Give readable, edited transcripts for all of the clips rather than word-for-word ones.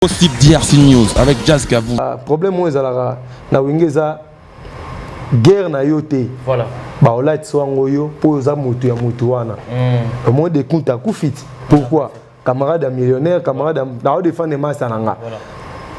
Gossip DRC News avec Jazz Kabou. Problème moi ezalaka na wingeza guerre na yote. Voilà. Ba olait swango yo po za mutu ya mutu wana. Au moins de compte à kufiti. Pourquoi? Camarade millionnaire, camarade na défendre massa nanga. Voilà.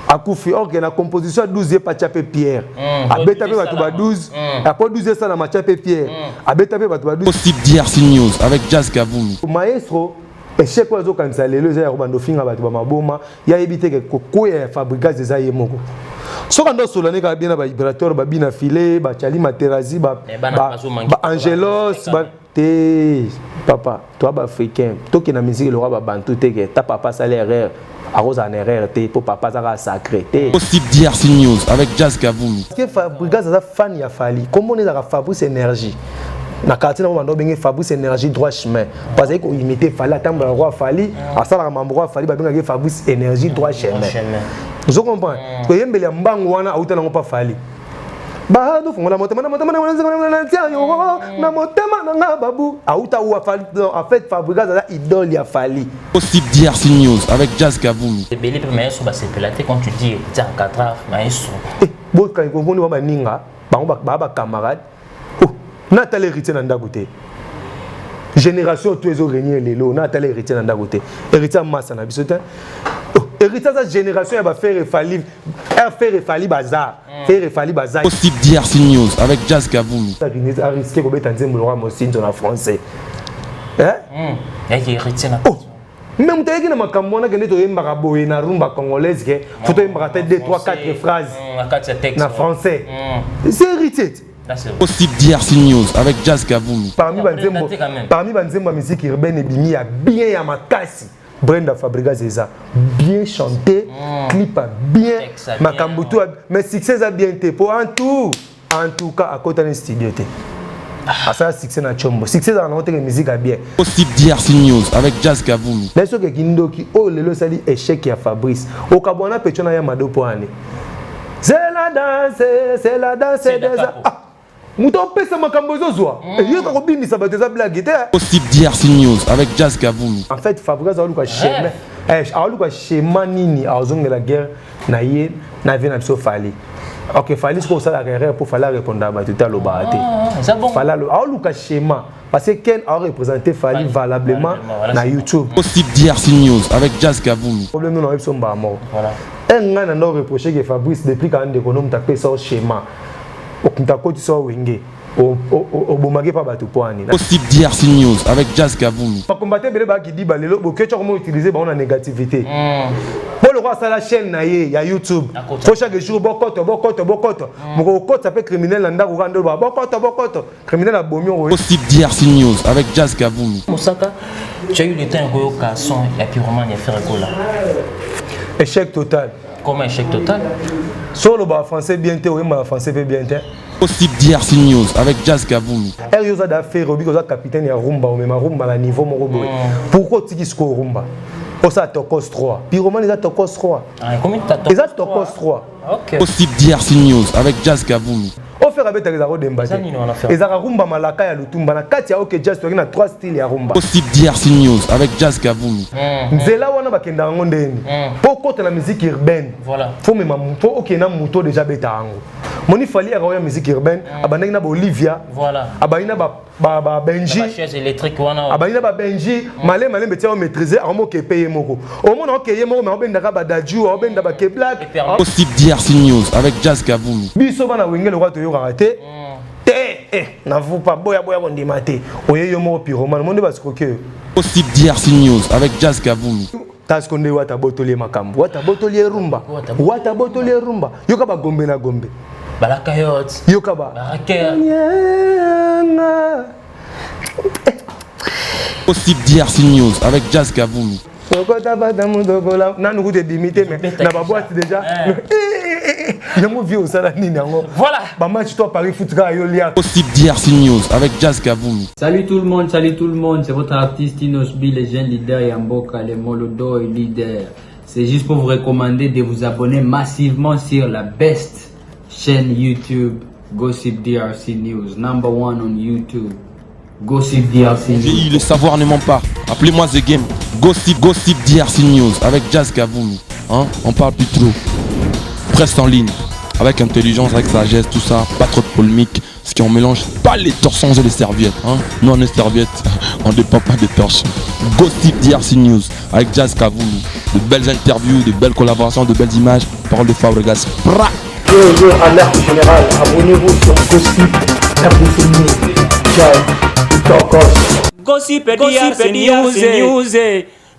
Akufi ok na composition 12 pa chapé Pierre. Abeta pe batu ba 12. Après 12 ça na ma chapé Pierre. Abeta pe batu ba 12. Gossip DRC News avec Jazz Kabou. Maestro échec quoi zo kanisa lelo za robando finga batu ba maboma ya ebite ke kokoya fabricage za yemoko. So quand on solane ka bien ba vibrateur ba bina filé ba chali materazi ba Angelos ba te papa toi ba africain to ki na musique le roi ba bantu te ke ta papa ça l'erreur à rose en erreur te pour papa ça sacré te. Gossip DRC News avec Jazz Kabou. Parce que fabricage za fan ya fali comment on est à fabriquer énergie. Na quartier na mando bengi Fabrice énergie droit chemin parce que imiter fali atamba roi fali asala mambo roi fali ba benga Fabrice énergie droit chemin. Vous comprenez parce que yembele mbango wana auta na pas fali ba do fongola motema na motema na babu auta ou fali en fait Fabrice za idole ya fali. Gossip DRC News avec Jazz Kabou. C'est belé pour maestro ba c'est pelaté quand tu dis tiens 4 ans maestro. Bon quand ils comprennent ba ninga ba camarade Nathalie héritier nanda côté. Génération tous les régner les lots. Nathalie héritier nanda côté. Héritier massa na biso. Héritier sa génération elle va faire fali bazar. Faire fali bazar. Gossip DRC News avec Jazz Kabou. Ça risqué ko beta nzembo le roi mosinzo na français. Hein? Yaki héritier na. Même tu na makambo na kende to yembaka boye na rumba congolaise ke photo yembaka 2 3 4 phrases. Na français. C'est héritier. Gossip DRC News avec Jazz Kabou. Parmi banzembo musique urbaine et bimi ya bien ya makasi. Brenda Fabrica Zeza bien chanté, clip bien, makambutu mais succès a bien été pour en tout cas à côté d'un studio té. Ah ça succès na chombo. Succès dans notre musique a bien. Gossip DRC News avec Jazz Kabou. Mais ce que Kindoki oh lelo sali échec ya Fabrice. Au Kabwana petona ya mado poane. C'est la danse des Mouton pesa makambo zozwa. Yo ka kobini sa bateza blague te. Gossip DRC News avec Jazz Kabou. En fait Fabrice a luka schéma. A luka schéma nini azonga la guerre na ye na vie na biso fali. OK fali ce ça la guerre pour fala répondre à tout à l'obate. C'est bon. Fala a luka schéma parce que Ken a représenté fali valablement na YouTube. Gossip DRC News avec Jazz Kabou. Problème nous na biso mba mort. Voilà. Un ngana no reprocher que Fabrice depuis quand on économe tapé son schéma. Okutako tu so wenge obomage pa bato poani. Gossip DRC News avec Jazz Kabou. Pas combattre bele ba ki di ba lelo bo kecho comment utiliser ba on a négativité. Pour le roi ça la chaîne na ye ya YouTube. Faut chaque jour bokoto. Moko koto ça fait criminel nda ko rando ba bokoto. Criminel a bomi on. Gossip DRC News avec Jazz Kabou. Moussaka, tu as eu le temps de faire son et puis roman et faire quoi là? Échec total. Comment échec total? Solo ba français bien té ou ba français bien té. Gossip DRC News avec Jazz Kabou. Erioza d'affaire Robi ko capitaine ya rumba ou même rumba la niveau mon boy. Pourquoi tu dis ce rumba? Pour ça Tokos 3. Puis roman les Tokos 3. Combien tu as Tokos 3? Les Tokos 3. OK. Gossip DRC News avec Jazz Kabou. Au faire avec les arros d'embate. Les arros rumba malaka ya lutumba na kati ya OK jazz to na 3 styles ya rumba. Gossip DRC News avec Jazz Kabou. Nzela wana bakenda ngondeni. Pour côté la musique urbaine. Voilà. Faut même faut OK na moto déjà beta ango. Moni fali ya musique urbaine abandaki na Olivia. Voilà. Abaina ba Benji. La chaise électrique wana. Abaina ba Benji, malé betia on maîtriser amo ke payer moko. Au moins OK yemo mais obenda ba Daju, obenda ba ke Black. Gossip DRC News avec Jazz Kabou. Biso bana wengele roi to yo raté. Na vous pas boya bondima te. Oye yo mo pyromane monde ba skoke. Gossip DRC News avec Jazz Kabou. Tas konde wata botolier makambo. Wata botolier rumba. Yoka ba gombe na gombe. Balaka yot. Yoka ba. Baraka. Gossip DRC News avec Jazz Kabou. Na nous de limiter mais na ba boîte déjà. Voilà. Gossip DRC News avec Jazz Kabou. Salut tout le monde, c'est votre artiste Inosbi, le jeune leader Yamboka, le Molodo et leader. C'est juste pour vous recommander de vous abonner massivement sur la best chaîne YouTube, Gossip DRC News, #1 on YouTube. Gossip DRC News. Le savoir ne ment pas. Appelez-moi The Game. Gossip DRC News avec Jazz Kabou. hein, on parle plus trop. Presse en ligne, avec intelligence, avec sagesse, tout ça, pas trop de polémique, ce qui on mélange pas les torsons et les serviettes, hein. Nous on est serviettes, on dépend pas des torsions. Gossip DRC News, avec Jazz Kavoulou, de belles interviews, de belles collaborations, de belles images, parole de Fabregas. Bonjour, alerte générale, abonnez-vous sur Gossip RDC News, Jazz, Tokos. Gossip DRC News,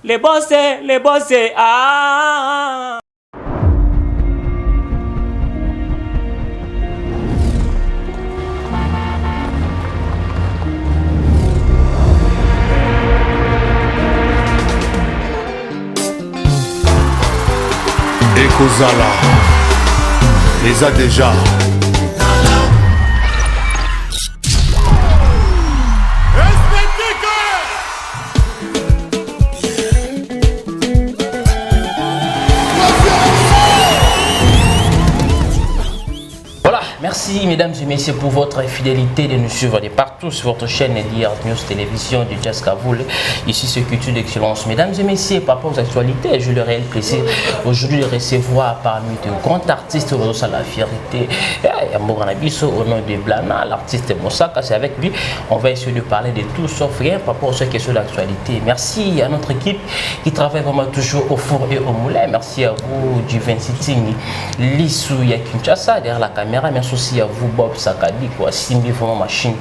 les boss, ah. Ekozala, les a déjà. Merci mesdames et messieurs pour votre fidélité de nous suivre de partout sur votre chaîne DRC News Télévision du Jazz Kavoulou. Ici c'est Culture d'Excellence. Mesdames et messieurs, par rapport aux actualités, j'ai le réel plaisir aujourd'hui de recevoir parmi de grands artistes à la fierté. Au nom de Blana, l'artiste Moussaka, c'est avec lui. On va essayer de parler de tout sauf rien par rapport aux questions d'actualité. Merci à notre équipe qui travaille vraiment toujours au four et au moulin. Merci à vous du 26 Lissou Yakinchasa derrière la caméra. Merci aussi à vous Bob Sakadi quoi, Simbi vraiment machine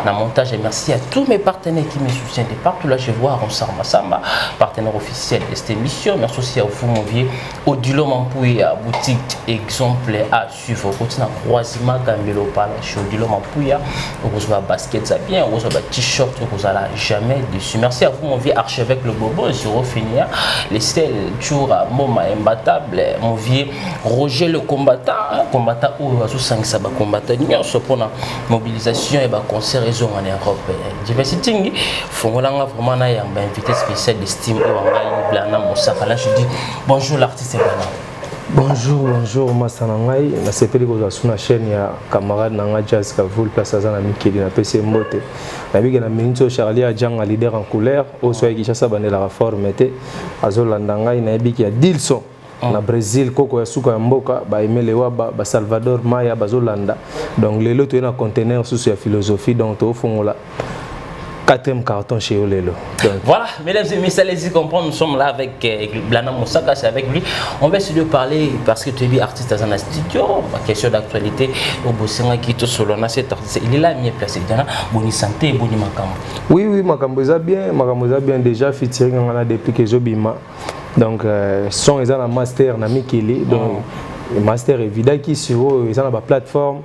dans montage et merci à tous mes partenaires qui me soutiennent de partout là je vois Ronsar Massamba, partenaire officiel de cette émission. Merci aussi à vous mon vieux Odilo Mampouya, boutique exemple à suivre continue à croisement Gambelo Pala chez Odilo Mampouya. Vous avez basket ça bien, vous avez t-shirt, vous allez jamais dessus. Merci à vous mon vieux archevêque le Bobo Zero Finia, les sel toujours à Moma imbattable, mon vieux Roger le combattant où à 5 ça combattre pour la mobilisation et le concert en Europe. Diversity, Fongolanga vraiment un invité spécial d'estime au Blana Moussaka. Là je dis bonjour l'artiste Blana. Bonjour Massanangai, na sepeli ko sur la chaîne ya camarade nanga Jazz Kavoulou place à Mikeli na PC Mbote. Na biga na minito Charlie Adjanga leader en couleur au soya Kinshasa bandela la formete azolanda ngai na biki ya Dilson. Na Brésil koko ya suka ya mboka ba emele wa ba Salvador Maya bazolanda donc lelo to na conteneur sous ya philosophie donc to fongola 4e carton chez Olelo. Voilà, mesdames et messieurs, allez-y comprendre, nous sommes là avec Blana Moussaka, c'est avec lui. On va essayer de parler parce que tu es artiste dans un studio, ma question d'actualité, au Bossinga qui te solona cet artiste, il est là mieux placé. Boni santé, boni makambo. Oui, makambo za bien déjà featuring ngana depuis que Jobima. Donc son est dans master na Mikeli donc master évident qui sur ils ont la plateforme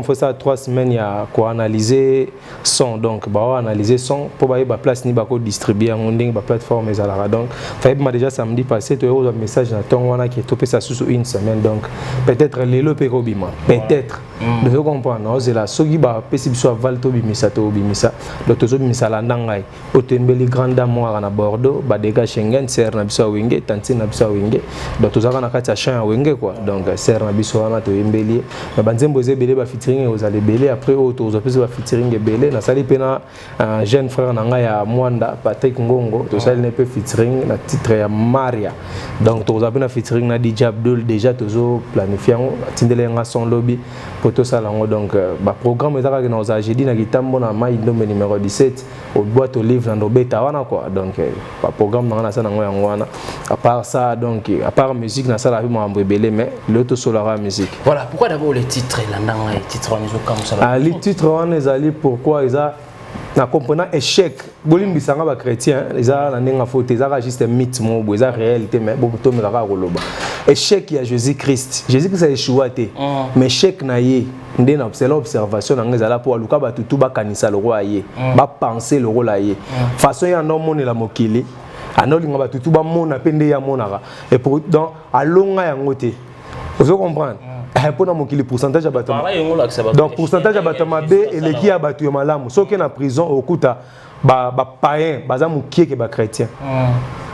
faut ça 3 semaines il y a quoi analyser son donc bah analyser son pour ba place ni ba ko distribuer en nding ba plateforme les ala donc fait déjà samedi passé tu as un message na ton wana qui est topé ça sous une semaine donc peut-être lelo pe robima peut-être de comprendre c'est la sogi ba pesi biso valto bimisa to bimisa donc to bimisa la ndangai otembeli grande dame na Bordeaux ba dega Schengen ser na biso wenge tanti na biso wenge donc to zaka na kati ya champ wenge quoi donc ser na biso wana to embeli ba banzembo zebele ba featuring aux allez belé après auto zo pesi ba featuring belé na sali pena un jeune frère na nga ya Mwanda Patrick Ngongo to sali ne pe featuring na titre ya Maria donc to za pena featuring na DJ Abdul déjà to zo planifier tindele nga son lobby pour tout ça là donc ba programme ezaka que nos jeudi na kitambo na mai ndombe numéro 17 au boîte au livre na beta wana quoi donc ba programme na ça na ngo wana à part ça donc à part musique na ça la mo ambrebelé mais l'auto solara musique. Voilà pourquoi d'abord le titre landanga et titre on est comme ça. Ah le titre on est allé pourquoi ils na comprenant échec bolimbisanga ba chrétien eza na ndenga faute eza juste un mythe mo eza réalité mais beaucoup to melaka koloba échec ya Jésus-Christ a échoué mais échec na ye ndé na observation na ngeza la pour aluka ba tutu ba kanisa le roi ye ba penser le roi ye façon ya non monela mokili anolinga ba tutu ba mona pende ya monaka et pour dans alonga yango te vous comprenez pour le pourcentage donc pourcentage à et les qui abattu malamu sauf que na prison au kuta ba païen baza mukie ke ba chrétien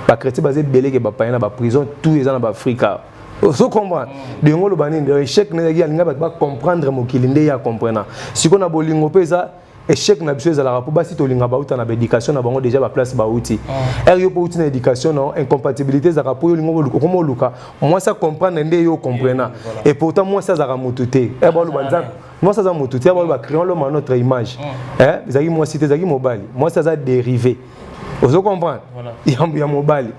ba chrétien basé belé ke ba païen na ba prison tous les ans na Afrika vous comprenez de ngolo banini de échec na ya linga ba comprendre mokili ndé ya comprendre si qu'on a bolingo pesa échec na biso ezalaka po basi tolinga bauta na éducation na bango déjà ba place bauti yo po uti na éducation non incompatibilité ezalaka po yo lingo komo luka moi ça comprendre nde yo comprendre et pourtant moi ça zaka mututé ba lu banza moi ça za mututé ba lu ba créons le notre image ezaki moi cité ezaki mobali moi ça za dérivé vous comprenez ya mobali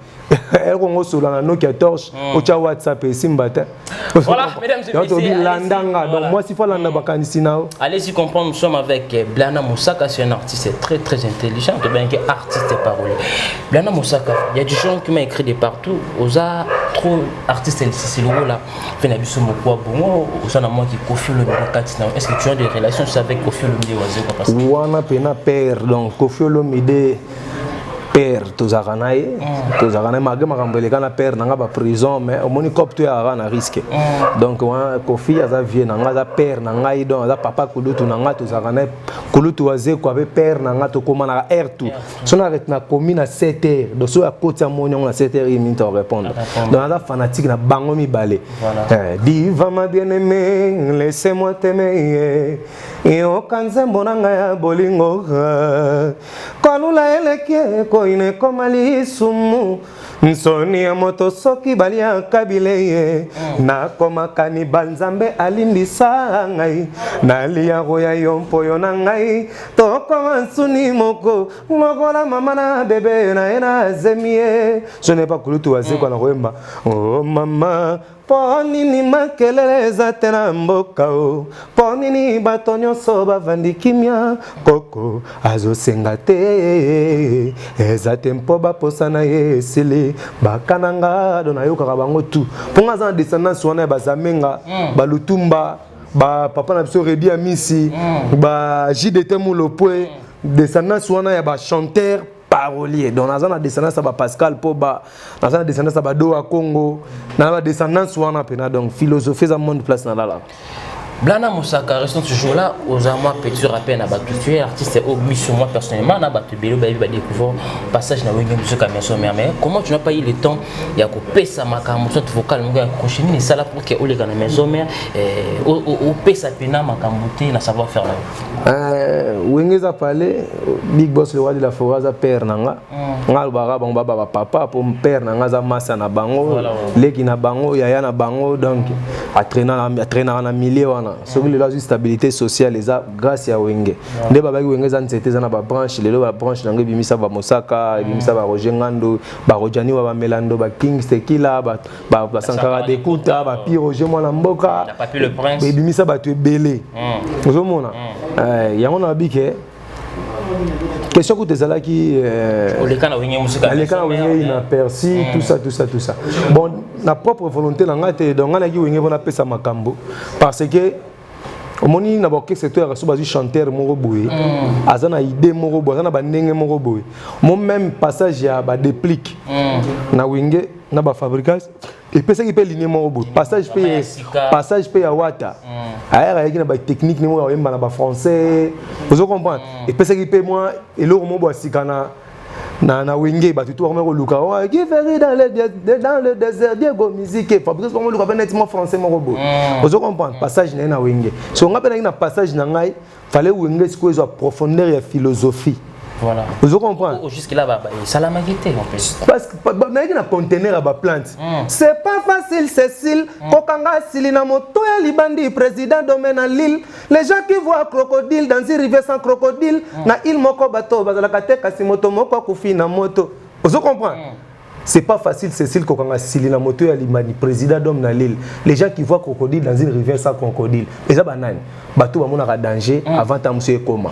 elle on solo na Nokia torche au cha WhatsApp et Simbata voilà mesdames et messieurs landanga donc moi si faut landa bakanisi nao allez-y comprendre nous sommes avec Blana Moussaka c'est un artiste très très intelligent bien que artiste parolier Blana Moussaka il y a des gens qui m'ont écrit de partout osa trop artiste c'est le là fait na biso moko bongo osa na moi qui Koffi Olomide katina est-ce que tu as des relations avec Koffi Olomide wazeko parce que wana pena père donc Koffi Olomide père tozakanaye magé makambeleka na père nanga ba prison mais omoni cop tu ya na risque donc Koffi aza vie nanga za père nanga idon za papa kulutu nanga tozakanaye kulutu waze ko ave père nanga to koma na air tout sona ret na komi na 7h donc so ya koti ya monyo na 7h et minute répondre donc aza fanatique na bango mi balé diva ma bien-aimé laissez-moi t'aimer et okanze mbonanga ya bolingo kolula eleke ine komali sumu nsoni ya moto soki balia kabileye na koma kanibal nzambe alimbisa ngai nalia roya yompo yona ngai tokoma nsuni moko mokola mama na bebe na ena zemie je n'ai pas kulutu wazeko na koyemba oh mama ponini makelele eza te na mboka o ponini bato nyonso bavandi kimia koko azosenga te eza te mpo baposa na ye esili bakananga do nayokaka bango tu mponga aza na descendance wana ya bazamenga balutumba papa na biso redi ya misi JDT mulopwe descendance wana ya bachanteur parolier donc naza na descendance ya Pascal Poba naza na descendance ya Bado à Congo na ba descendance wana pena donc philosophie za monde place na là Blana Moussaka restons toujours là aux amours petit rappel na batu tu es artiste au mission moi personnellement na batu belo ba découvrir passage na wenge musique maison mais comment tu n'as pas eu le temps ya ko pesa makambo soit vocal ngo ya kochini ni sala pour que ole kana maison mère au pesa pena makambo te na savoir faire là wenge za parler big boss le roi de la forêt za père nanga ngal bara bango baba papa pour père nanga za massa na bango leki na bango yaya na bango donc a traîner na milieu wana soki lelo azwi stabilité sociale eza grâce ya wenge nde babaki wenge eza nzete eza na babranche lelo babranche nango ebimisa bamosaka ebimisa baroger ngando barojani wa bamelando baking stekila basankara dekuta bapi roger mwana mboka ebimisa bato ebele ozomona yango na babike question que tu as là qui les wenge inaperçu tout ça bon na propre volonté na ngate donc ngana ki wenge bona pesa makambo parce que omoni na boke secteur ya so bazi chanteur moko boye azana idée moko boye azana bandenge moko boye mon même passage ya ba déplique na wenge na ba fabricage et pesa ki pe ligne moko boye passage pe ya wata aya ki na ba technique ni mo yemba na ba français vous comprenez et pesa ki pe moi eloko mo bo sikana na wenge ba tout vraiment luka qui fait dans le désert Diego musique Fabrice comme luka nettement français mon robot vous comprenez passage na wenge so nga pe na passage na ngai fallait wenge ce que profondeur et philosophie voilà vous comprenez jusque là ça la magité en plus parce que na na conteneur à plante c'est pas facile Cécile kokanga silina moto ya libandi président domaine à Lille les gens qui voient crocodile dans une rivière sans crocodile na il moko bato bazala kateka si moto moko kufina moto vous comprenez c'est pas facile Cécile kokanga silina moto ya libandi président domaine à Lille les gens qui voient crocodile dans une rivière sans crocodile les banane bato bamonaka danger avant ta monsieur koma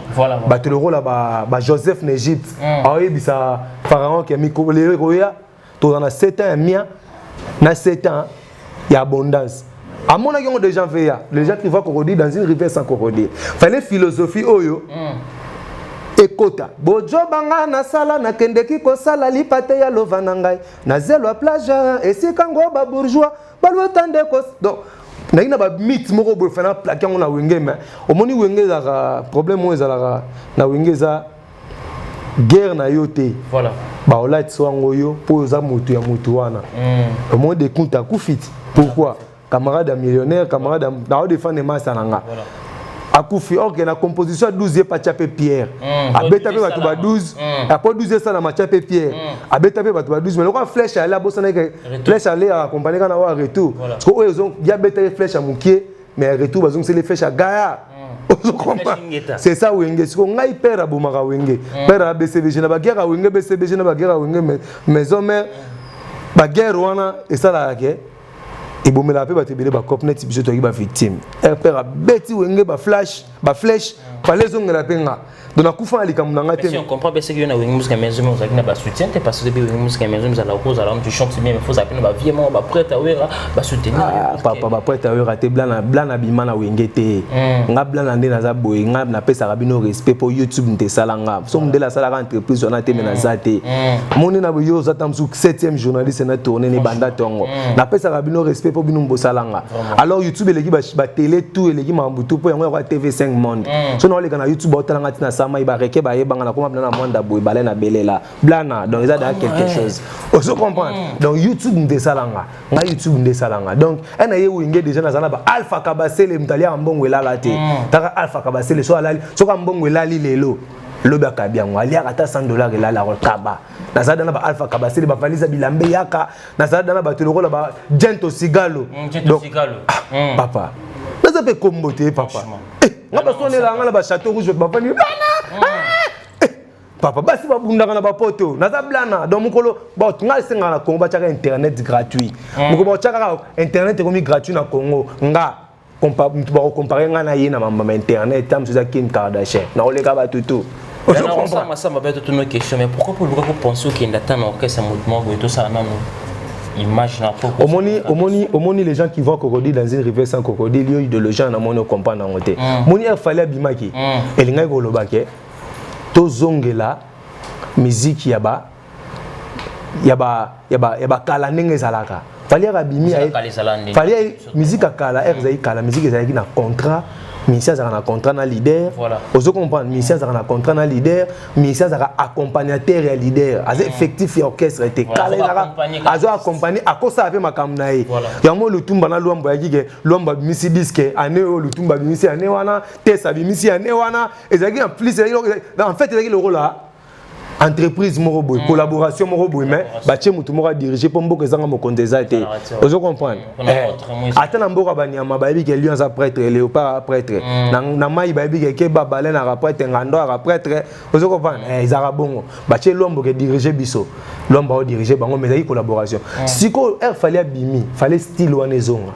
bato le rôle ba Joseph n'Égypte ayebisa pharaon qui a mis le roya to dans 7 ans mia na 7 ans il y a abondance à mon avis des gens veya les gens qui voient crocodile dans une rivière sans crocodile fallait philosophie oyo ekota bojo banga na sala na kendeki ko sala lipate ya lovana ngai na zelo a plage esika ngo ba bourgeois balotande ko donc na ina ba mythe moko bo fana plaquer on na wenge mais omoni wenge za problème mo ezalaka na wenge za guerre na yote voilà ba olait swango yo po za mutu ya mutu wana au moins de compte à kufit pourquoi camarade millionnaire camarade na défendre massa nanga akufi ok na composition 12 pas chapé Pierre abeta pe batu ba 12 après 12 ça na chapé Pierre abeta pe batu ba 12 mais le flèche aller bosana que flèche aller accompagner kana wa retour parce que eux ont ya beta flèche à mukie mais retour bazong c'est les flèches à Gaïa. C'est ça wenge siko ngai père abomaka wenge père abcbg na bagera wenge bcbg na bagera wenge maison mère bagera wana et ça la ke et bomela pe batebele ba cop net biso to ki ba victime père abeti wenge ba flash ba flèche fallait zongela penga donc akufa alikamuna ngate si on comprend bien c'est que na wenge musique maison mais on a ba soutien parce que depuis wenge musique maison nous allons cause alors tu chantes bien mais faut appeler ba viement ba prête à wera ba soutenir papa ba prête à wera te blana bimana wenge te nga blana nde naza boy nga na pesa rabino respect pour YouTube nte salanga so mdela sala entreprise on a te mena zate moni na yo za tam 7e journaliste na tourner ni banda tongo na pesa rabino respect pour bino mbosalanga alors YouTube eleki ba télé tout eleki mambutu pour yango ya TV5 monde so na oleka na YouTube otalanga tina sama ibareke ba yebanga na koma blana mwanda boy balé na belela blana donc ça da quelque chose on se comprend donc YouTube nte salanga nga YouTube nte salanga donc ena ye wenge déjà na zana ba Alpha Kabasele mtalia mbongo elala te taka Alpha Kabasele so alali so ka mbongo elali lelo loba kabiango alia ata $100 elala ko kaba na zada na ba Alpha Kabasele ba valisa bilambe yaka na zada na ba teloko la ba Gento Sigalo papa na ça fait comboter papa nga ba sonela nga na ba Château Rouge ba fani papa basi ba bundaka na ba poto na za blana donc mukolo ba tunga senga na Congo ba chaka internet gratuit muko ba chaka internet komi gratuit na Congo nga comparer nga na yena mama internet tam so za Kim Kardashian na oleka ba tutu ça m'a fait toute une question mais pourquoi vous pensez qu'il y a tant d'orchestre mouvement tout ça non image na au moni les gens qui vont crocodile dans une rivière sans crocodile yo de le gens na moni comprendre en côté moni il fallait bimaki elinga ko lobake to zongela musique yaba kala ndenge ezalaka fallait rabimi fallait musique kala ezali kala musique ezali na contrat Ministère a un contrat na leader. Vous comprenez, ministère a un contrat na leader, ministère a accompagnateur et leader. Az effectif et orchestre était calé là. Az accompagné à cause ça avait ma kamnaï. Yango le tumba na luamba yige, luamba misi disque, année le tumba misi année wana, tesa misi année wana. Et ça en plus en fait le rôle là. Entreprise moroboy collaboration moroboy mais bache mutu moko diriger pour mboka ezanga mokondeza te vous comprenez atana mboka banyama bayebi ke lion za prêtre léopard prêtre na mai bayebi ke babale na prêtre ngando a prêtre vous comprenez ezara bongo bache lombo ke diriger biso lombo o diriger bango mais ezaki collaboration siko fallait bimi fallait style wana ezonga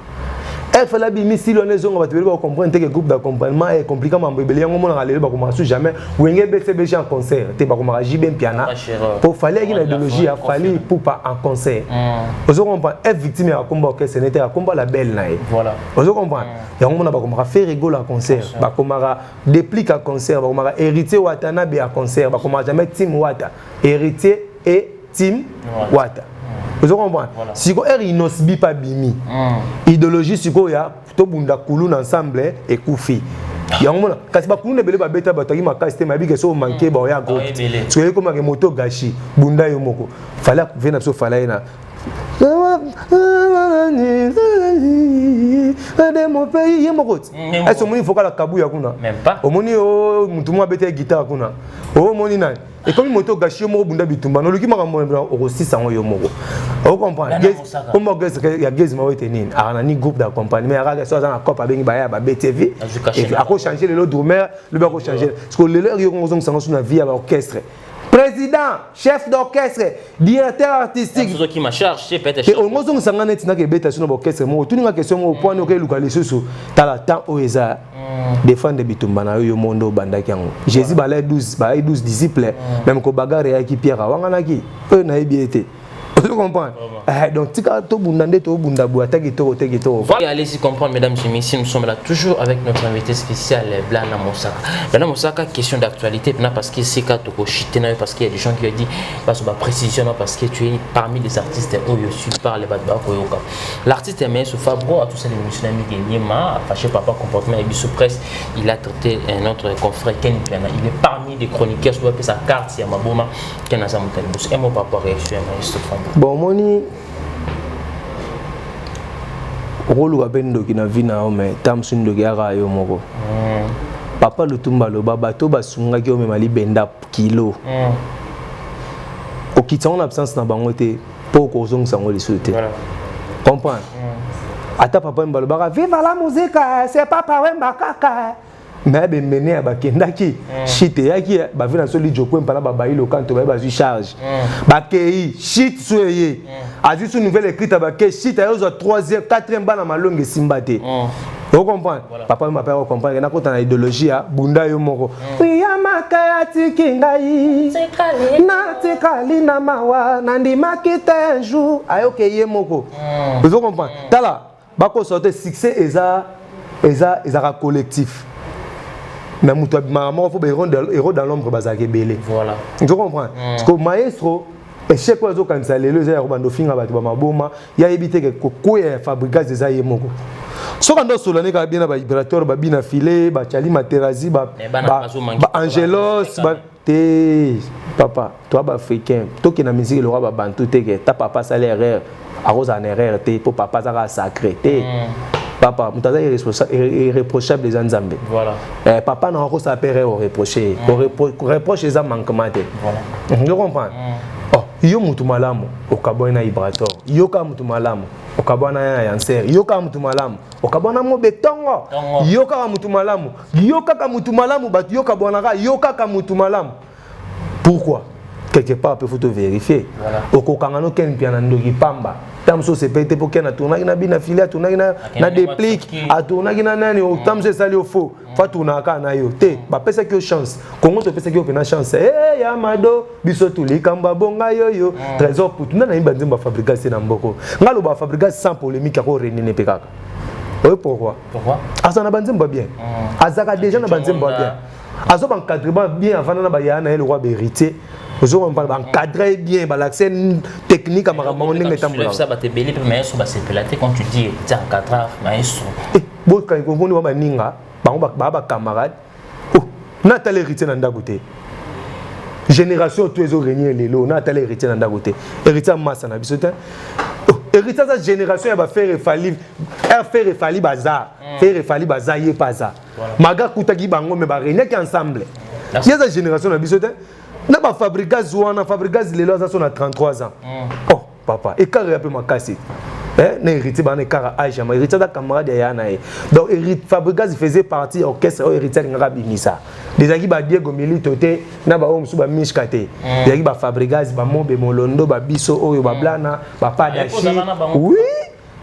il fallait bimi style wana ezonga bato beli ba comprendre que groupe d'accompagnement est compliqué ma mbebeli yango mona ngalelo ba commencer jamais wenge BCBG en concert te ba commencer JB piano pour fallait une idéologie a fallu pour pas en concert vous comprenez être victime à combat orchestre n'était à combat la belle naï voilà vous comprenez yango mona ba commencer faire rigoler à concert ba commencer déplique à concert ba commencer héritier Watanabe à concert ba commencer jamais team Wata héritier et team Wata. Vous comprenez? Si vous avez une osbi pas bimi, idéologie si vous avez tout bunda kulun ensemble et koufi. Yangona kasi ba kulun ebele ba beta bataki makasite mabi ke so manqué ba ya groupe. Parce que comme moto gachi bunda yo moko. Fallait venir so fallait na. De mon pays yemoko. Est-ce que il faut que la kabuya kuna? Même pas. Au moni o mutu mo beta guitare kuna. O moni na. Et comme moto gâché mo bunda bitumba no luki maka mo o 600 yo moko. Vous comprenez? Comme il y a des gens qui ont un groupe d'accompagnement, il y a des gens qui ont un groupe de BTV. Il a changé le lot de mer, il a changé. Parce que les gens qui ont vie à l'orchestre. Président, chef d'orchestre, directeur artistique. C'est qui m'a chargé peut-être. Et au moins on s'en est dit que bêta sur l'orchestre. Moi, tout une question au point auquel localisé sur t'as le temps où ils a défendre bitumba na yo mondo bandaki yango. Jésus balai 12 disciples même ko bagarre ya ki Pierre wangana ki. Na ebiete. Vous comprenez? Donc, tu as tout bundandé, tout bundabou, attaque et tout. Allez-y comprendre, mesdames et messieurs, nous sommes là toujours avec notre invité spécial, Blana Mosaka. Blana Mosaka, question d'actualité, parce que c'est quand tu as parce qu'il y a des gens qui ont dit, parce que précision, parce que tu es parmi les artistes où je suis par les Badba Koyoka. L'artiste est meilleur, Fabro, à tous ces émissions qui est Niema, fâché papa comportement et Bissou Presse, il a traité un autre confrère, Ken Piana. Il est parmi les chroniqueurs, je dois appeler sa carte, il y a Maboma, Ken Azamutelbus. Et mon papa réussit à Fabro. Bon, moni rôle ou à peine de qui n'a vu na mais tam sun de guerre yo moko papa Lutumba loba bato basunga ki omema libenda kilo okitsa en absence na bango te po ko zonga sango lisute comprendre ata papa mbaloba vive la musique c'est papa wemba kaka mais ben mené ba kendaki shit yaki ba vina soli joko mpana ba bailo quand ba ba charge ba kei shit soyé azu su nouvelle écrite ba ke shit ayo 3e 4e bana malonge simbate vous comprenez papa m'appelle au comprendre na kota na idéologie ya bunda yo moko ya makaya tikingai na tikali na mawa na ndima kite un jour ayo ke ye moko vous comprenez tala bako sortir succès eza collectif. Mais maman faut héros dans l'ombre bazake belé. Voilà. Tu comprends? Parce que maestro échec quoi zo kanisa lelo za robando finga batu ba maboma ya ebité que ko ya fabricage des aye moko. So quand on solane ka bien ba vibrateur ba bina filé ba chali materazi ba angelos ba te papa toi ba africain to qui na musique le roi ba bantu te que ta papa ça l'erreur à rose en erreur te pour papa ça sacré te. Papa, mutaza irréprochable des Anzambé. Voilà. Papa n'a pas sa père au reprocher. Reproche les manquements. Voilà. Je comprends. Oh, yo mutu malamu okabona vibrator. Yo ka mutu malamu okabona ya yanser. Yo ka mutu malamu okabona mo betongo. Yo ka mutu malamu. Yo ka mutu malamu bat yo ka bonaka yo ka mutu malamu. Pourquoi? Quelque part il faut te vérifier. Voilà. Okokangano ken piana ndoki pamba. Tamso se pete pour qu'elle a tourné na bina filet a tourné na déplique a tourné na nani au tamso sali au faux fa tourna ka na yo te ba pesa ki chance Congo to pesa ki opena chance eh ya mado biso tuli kamba bonga yo trésor pour tout na imba nzemba fabrication na mboko ngalo ba fabrication sans polémique ko renine pe kaka oui pourquoi azana banzemba bien azaka déjà na banzemba bien azo ban cadrement bien avant na ba yana le roi héritier. On parle d'encadrer bien, l'accès technique à ma maman. Ça va te belé, mais ça va se pélater quand tu dis tu encadres, maestro. Bon, quand on voit ma ninga, bah camarade, n'a pas l'héritier dans d'agoté. Génération tous les régniers les lots, n'a pas l'héritier dans d'agoté. Héritier masse na bisotin. Héritier de cette génération, elle va faire fali bazar, faire fali bazar yé pas ça. Maga koutaki bango me ba régner qui ensemble. Il y a cette génération na bisotin. Na ba fabricage wana fabricage lelo za sona 33 ans. Oh papa et carré peu ma cassé. Na hérité ba na kara âge ma hérité da camarade ya na. Donc hérité fabricage faisait partie orchestre hérité ngara bimisa. Déjà ki ba Diego Milito te na ba omsu ba mishkate. Déjà ki ba fabricage ba mombe molondo ba biso oyo ba blana ba padashi. Oui.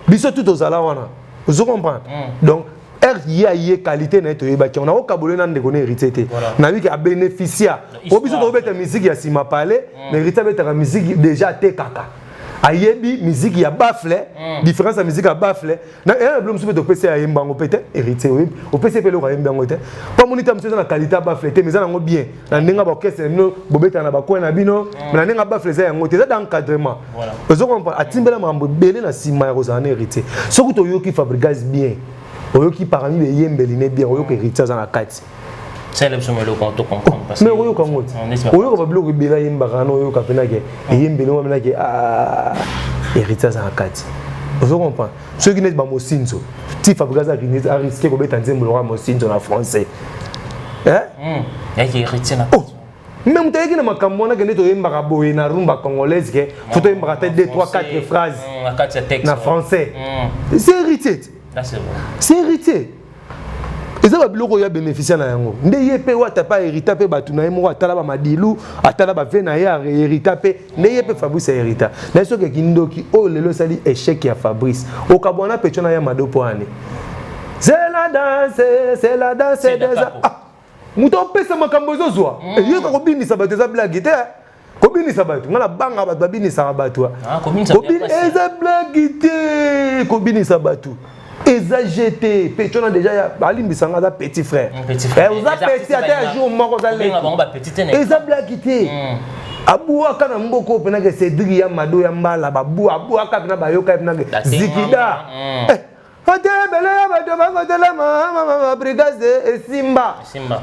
Biso tout aux ala wana. Vous comprenez? Donc il y a qualité net on a au Kabulé nan de connaître hérité na vu qu'il a bénéficié au biso to beta musique ya sima parler mais hérité beta musique déjà te kaka ayebi musique ya bafle différence la musique ya bafle na un blum soupe to PC ya mbango peut-être hérité oui au PC pe le ya mbango te pas monita monsieur na qualité ya bafle te mais ça ngo bien na ndinga ba orchestre no bobeta na ba ko na bino mais na ndinga bafle za yango te ça d'encadrement vous comprenez atimbela mambo belé na sima ya rozana hérité soki to yoki fabricage bien oyoki parmi les yembelines bien oyoki héritier dans la carte c'est le sommet le compte comprendre parce que mais oyoka ngoti oyoka ba bloc bela yembaka no oyoka penake yembeline wa penake héritier dans la carte vous comprenez ceux qui n'est pas mosinzo ti fabriquer a risqué ko beta nzembo le roi mosinzo na français hein il y a héritier na même tu as makambo na kende to yembaka boye na rumba congolaise que faut yembaka 2 3 4 phrases na français c'est héritier. C'est hérité. Et ça va bien bénéficier na yango. Ndeye pe wata pa hérita pe batu na yemo atala ba madilu, atala ba vena ya hérita pe, ndeye pe Fabrice hérita. Na so ke kindoki o lelo sali échec ya Fabrice. O kabona pecho na ya madopo ane. C'est la danse des ah. Muto pesa makambo zozwa. E yo ko bini sabate za blague te. Kobini sabatu ngala banga ba babini sabatu. Ah, kobini eza blague te. Kobini sabatu. Eza jeté petona déjà alimbi sanga da petit frère vous a petit à jour moko za le eza blaguité abu aka na mboko pena ke Cédric ya mado ya mbala babu abu aka pena bayoka pena ke zikida Fatebele ya bato bakotela ma brigade et Simba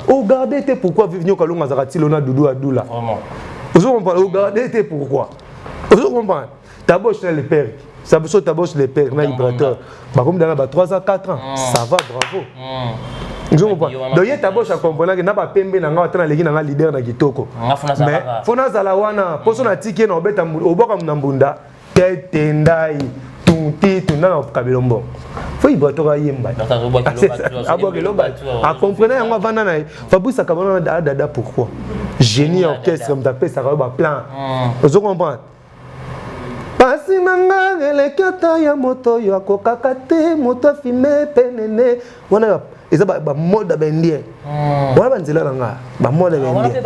regardez te pourquoi vivre kalonga za katilona Doudou Adoula vraiment vous comprenez regardez pourquoi vous comprenez d'abord chez le père. Ça veut dire que les pères, les 3 à 4 ans, ça va, bravo. donc il tabocha comprendre que na ba pembe na nga tana leki na nga leader na kitoko mais fona zala wana poso na tiki na obeta oboka mnambunda tetendai tunti tunana kabelombo faut il boito yemba a comprendre yango vanda na Fabrice Kabana dada pourquoi génie orchestre m'tapé ça ba plan vous comprenez pasi nanga elekata ya moto yo akokaka te moto filme penene wana eza ba mode bendie wana banzela nanga ba mode bendie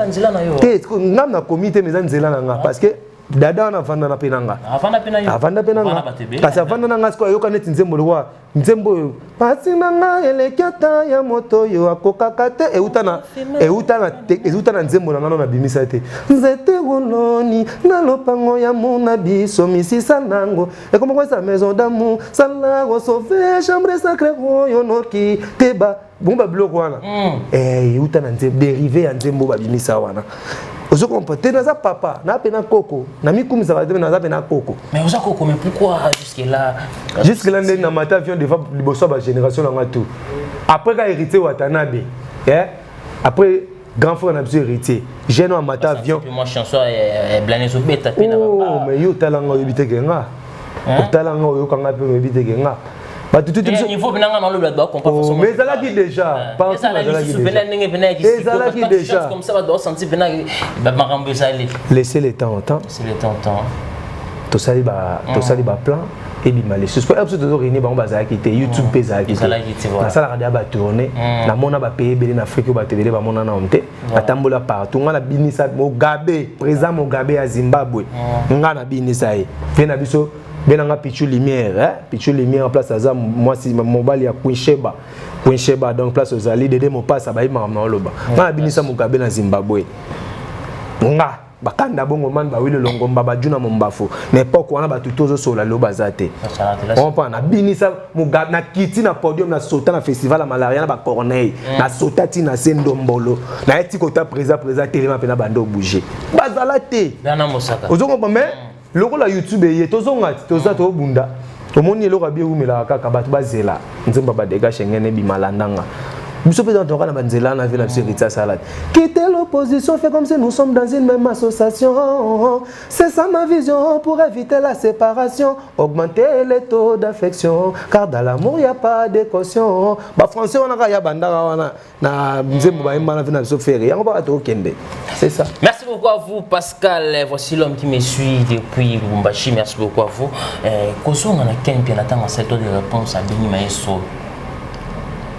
te ngam na comité mais nzela nanga parce que dada na vanda na penanga avanda penanga kasi avanda nanga siko yoka neti nzembo lwa nzembo pasi nanga elekata ya moto yo akokaka te euta na nzembo nanga na bimisa te nzete woloni na lopango ya mona biso misisa nango et comment quoi sa maison d'amour sala go sauver chambre sacrée yo noki teba bomba bloc wana euta na nzembo dérivé ya nzembo ba bimisa wana Ozo comprendre naza papa na pena koko na mikumi ça va dire naza pena koko mais oza koko mais pourquoi jusque là na mata avion de liboso ba génération na tout après ka hérité Watanabe après grand frère na hérité jeune en mata avion moi chanson blané so beta pena papa mais yo talanga yo biteke nga talanga yo kanga pe biteke nga tout il faut venir dans le bled comprendre mais ça là qui déjà pas ça là qui déjà comme ça va doit sentir venir marambe ça laisser le temps au temps to sali ba plan et bima les suspect absolument réunir ba bazala qui YouTube pesa qui na sala radio ba tourner na mona ba payer belé na Afrique ba télé ba mona na onte atambola partout ngana binisa Mugabe président Mugabe à Zimbabwe ngana binisa e vena biso benanga Pichu Lumière Pichu Lumière en place aza moi si mobile ya Quinsheba donc place aux alliés de mon passe ba ima na loba ngana binisa Mugabe na Zimbabwe nga bakanda bongo man ba wile longomba ba juna mombafu n'époque wana ba tutozo sola lo bazate on pa na binisa Mugabe na kiti na podium na sota na festival la malaria na ba Corneille na sota ti na sendombolo na eti kota président télé pena bando bouger bazalate na mosaka ozongo mais loko la YouTube ye tozonga toza to bunda omoni eloko abi umela kaka batu bazela nzemba ba dega shengene bi malandanga Monsieur le Président, on a dit là, on a vu la sécurité salade. Quitter l'opposition fait comme si nous sommes dans une même association. C'est ça ma vision pour éviter la séparation, augmenter les taux d'affection. Car dans l'amour, il n'y a pas de caution. Bah, français, on a bandara, c'est ça. Merci beaucoup à vous, Pascal. Voici l'homme qui me suit depuis Lubumbashi. Merci beaucoup à vous. Koso, on a qu'un pied d'attendre cette de réponse à Beni Maestro.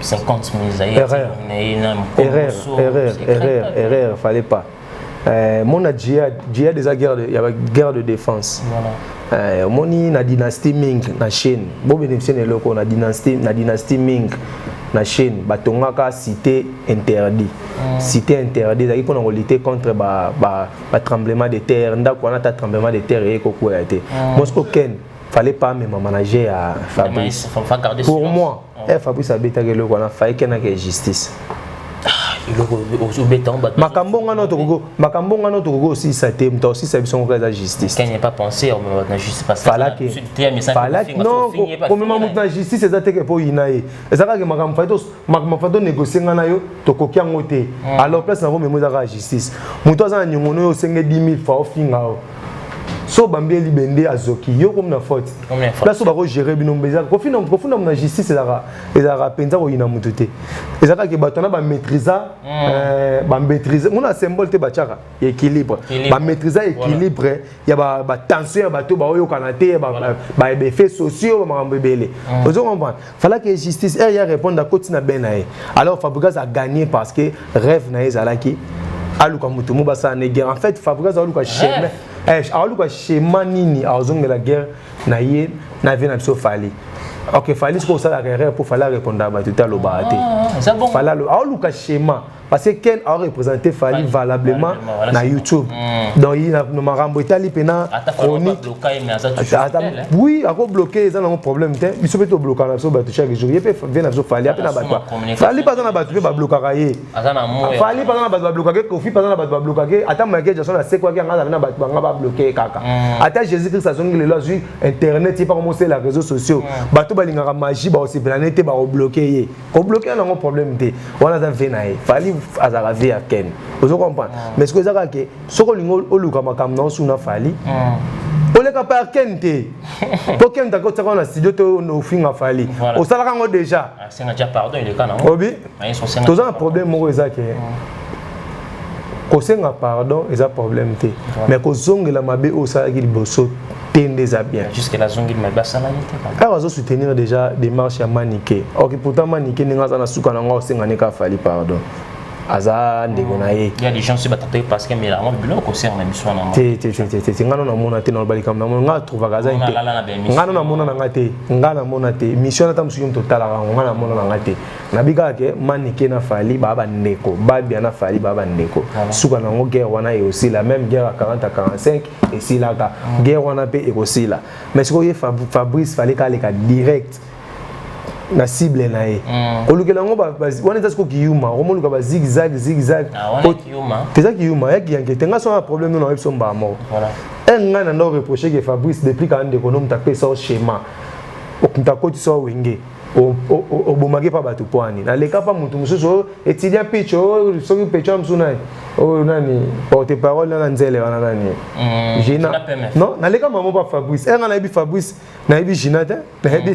50 000 erreur, fallait pas. Mon djihad des guerre de défense. Voilà. Moni na dynastie Ming na Chine. Bon bénéficier ne loko na dynastie Ming na Chine. Batongaka cité interdit. Cité interdit. Ça pour lutter contre ba tremblement de terre. Ndako na ta tremblement de terre et koko a été. Moscou Ken. Fallait pas me manager à Fabrice. Pour moi, Fabrice a bêta que le qu'on a failli qu'il y ait justice. Makambonga notre gogo aussi ça t'aime toi aussi ça besoin de la justice. Quand il n'y a pas pensé on me la justice parce que non comme même la justice c'est ça que pour inaé. Et ça que makam négocier ngana yo to kokia ngote. Alors place na même la justice. Muto za nyongono yo 10 000 fois finga. So bambé libende azoki yo comme na faute là so ba ko gérer binombeza ko fina na justice ezara penza ko ina mutute ezaka ke batona ba maîtriser mon symbole te bachaka équilibre ba maîtriser équilibre ya ba tension ya bato ba oyo kanate ba effets sociaux ba mambebele ozo comprendre fallait que justice y a répondre à côté na benae alors Fabregas a gagné parce que rêve na ezalaki aluka mutu mo basa ne guerre en fait Fabregas aluka chemin aluka chemin nini azonga la guerre na ye na vie na biso fali ok fali ce que ça la erreur pour fallait répondre à tout à l'obate fallait aluka chemin parce que Ken a représenté Fali valablement na YouTube donc il a marambo itali pena chronique oui a ko bloquer ça un problème il se peut to bloquer na so ba chaque jour il peut venir na so Fali apena ba Fali pas na ba tu ba bloquer kaye Fali pas na ba bloquer Kofi pas na ba bloquer ata Michael Jackson na c'est quoi qui ngana na ba bloquer kaka ata Jésus Christ a zongi le là sur internet il pas commencer les réseaux sociaux bato bato balingaka magie ba aussi planète ba bloquer ko bloquer na problème té on a fait naé fali azala vie à ken vous comprenez mais ce que ça que soko lingo oluka makam na suna fali oleka par ken té pour ken ta ko ça na studio to no finga fali au sala kango déjà c'est déjà pardon il est kana obi tous un problème mo ezake kosenga pardon eza problème té mais ko zongela mabe au sala ki liboso des bien. Jusqu'à la zone de ma bassalalité. Alors, on soutenir déjà des marches à maniquer. Ok, pourtant, maniquer n'est pas un souk en c'est un fali pardon. Aza ndegonaye. Il y a des gens qui se battent parce que mais là, on bilan concerne la mission. C'est ngana na mona te na bali kam na mona trouva gaza inte. Ngana na mona na ngate, ngana mona te. Mission na tamsuyum total ngana mona na ngate. Na biga ke maniquer na fali baba ndeko, babia na fali baba ndeko. Souka na ngo guerre wana est aussi la même guerre à 40 à 45 et si la guerre wana pe est aussi là. Mais ce que Fabrice fallait qu'aller direct. Na cible na ye olukela ngo ba wana tasiko kiyuma omoluka ba zigzag kiyuma teza kiyuma ya kiyanke tenga so un problème non na somba mort voilà nga na ndo reprocher que Fabrice depuis quand de économe tapé ça schéma okunta koti so wenge obomake pa bato poani na leka pa mutu mususu étudiant pitch soki pitch amsuna nani porte parole na nzele wana nani Gina non na leka maman pa Fabrice nga na bi Fabrice na bi Gina te na bi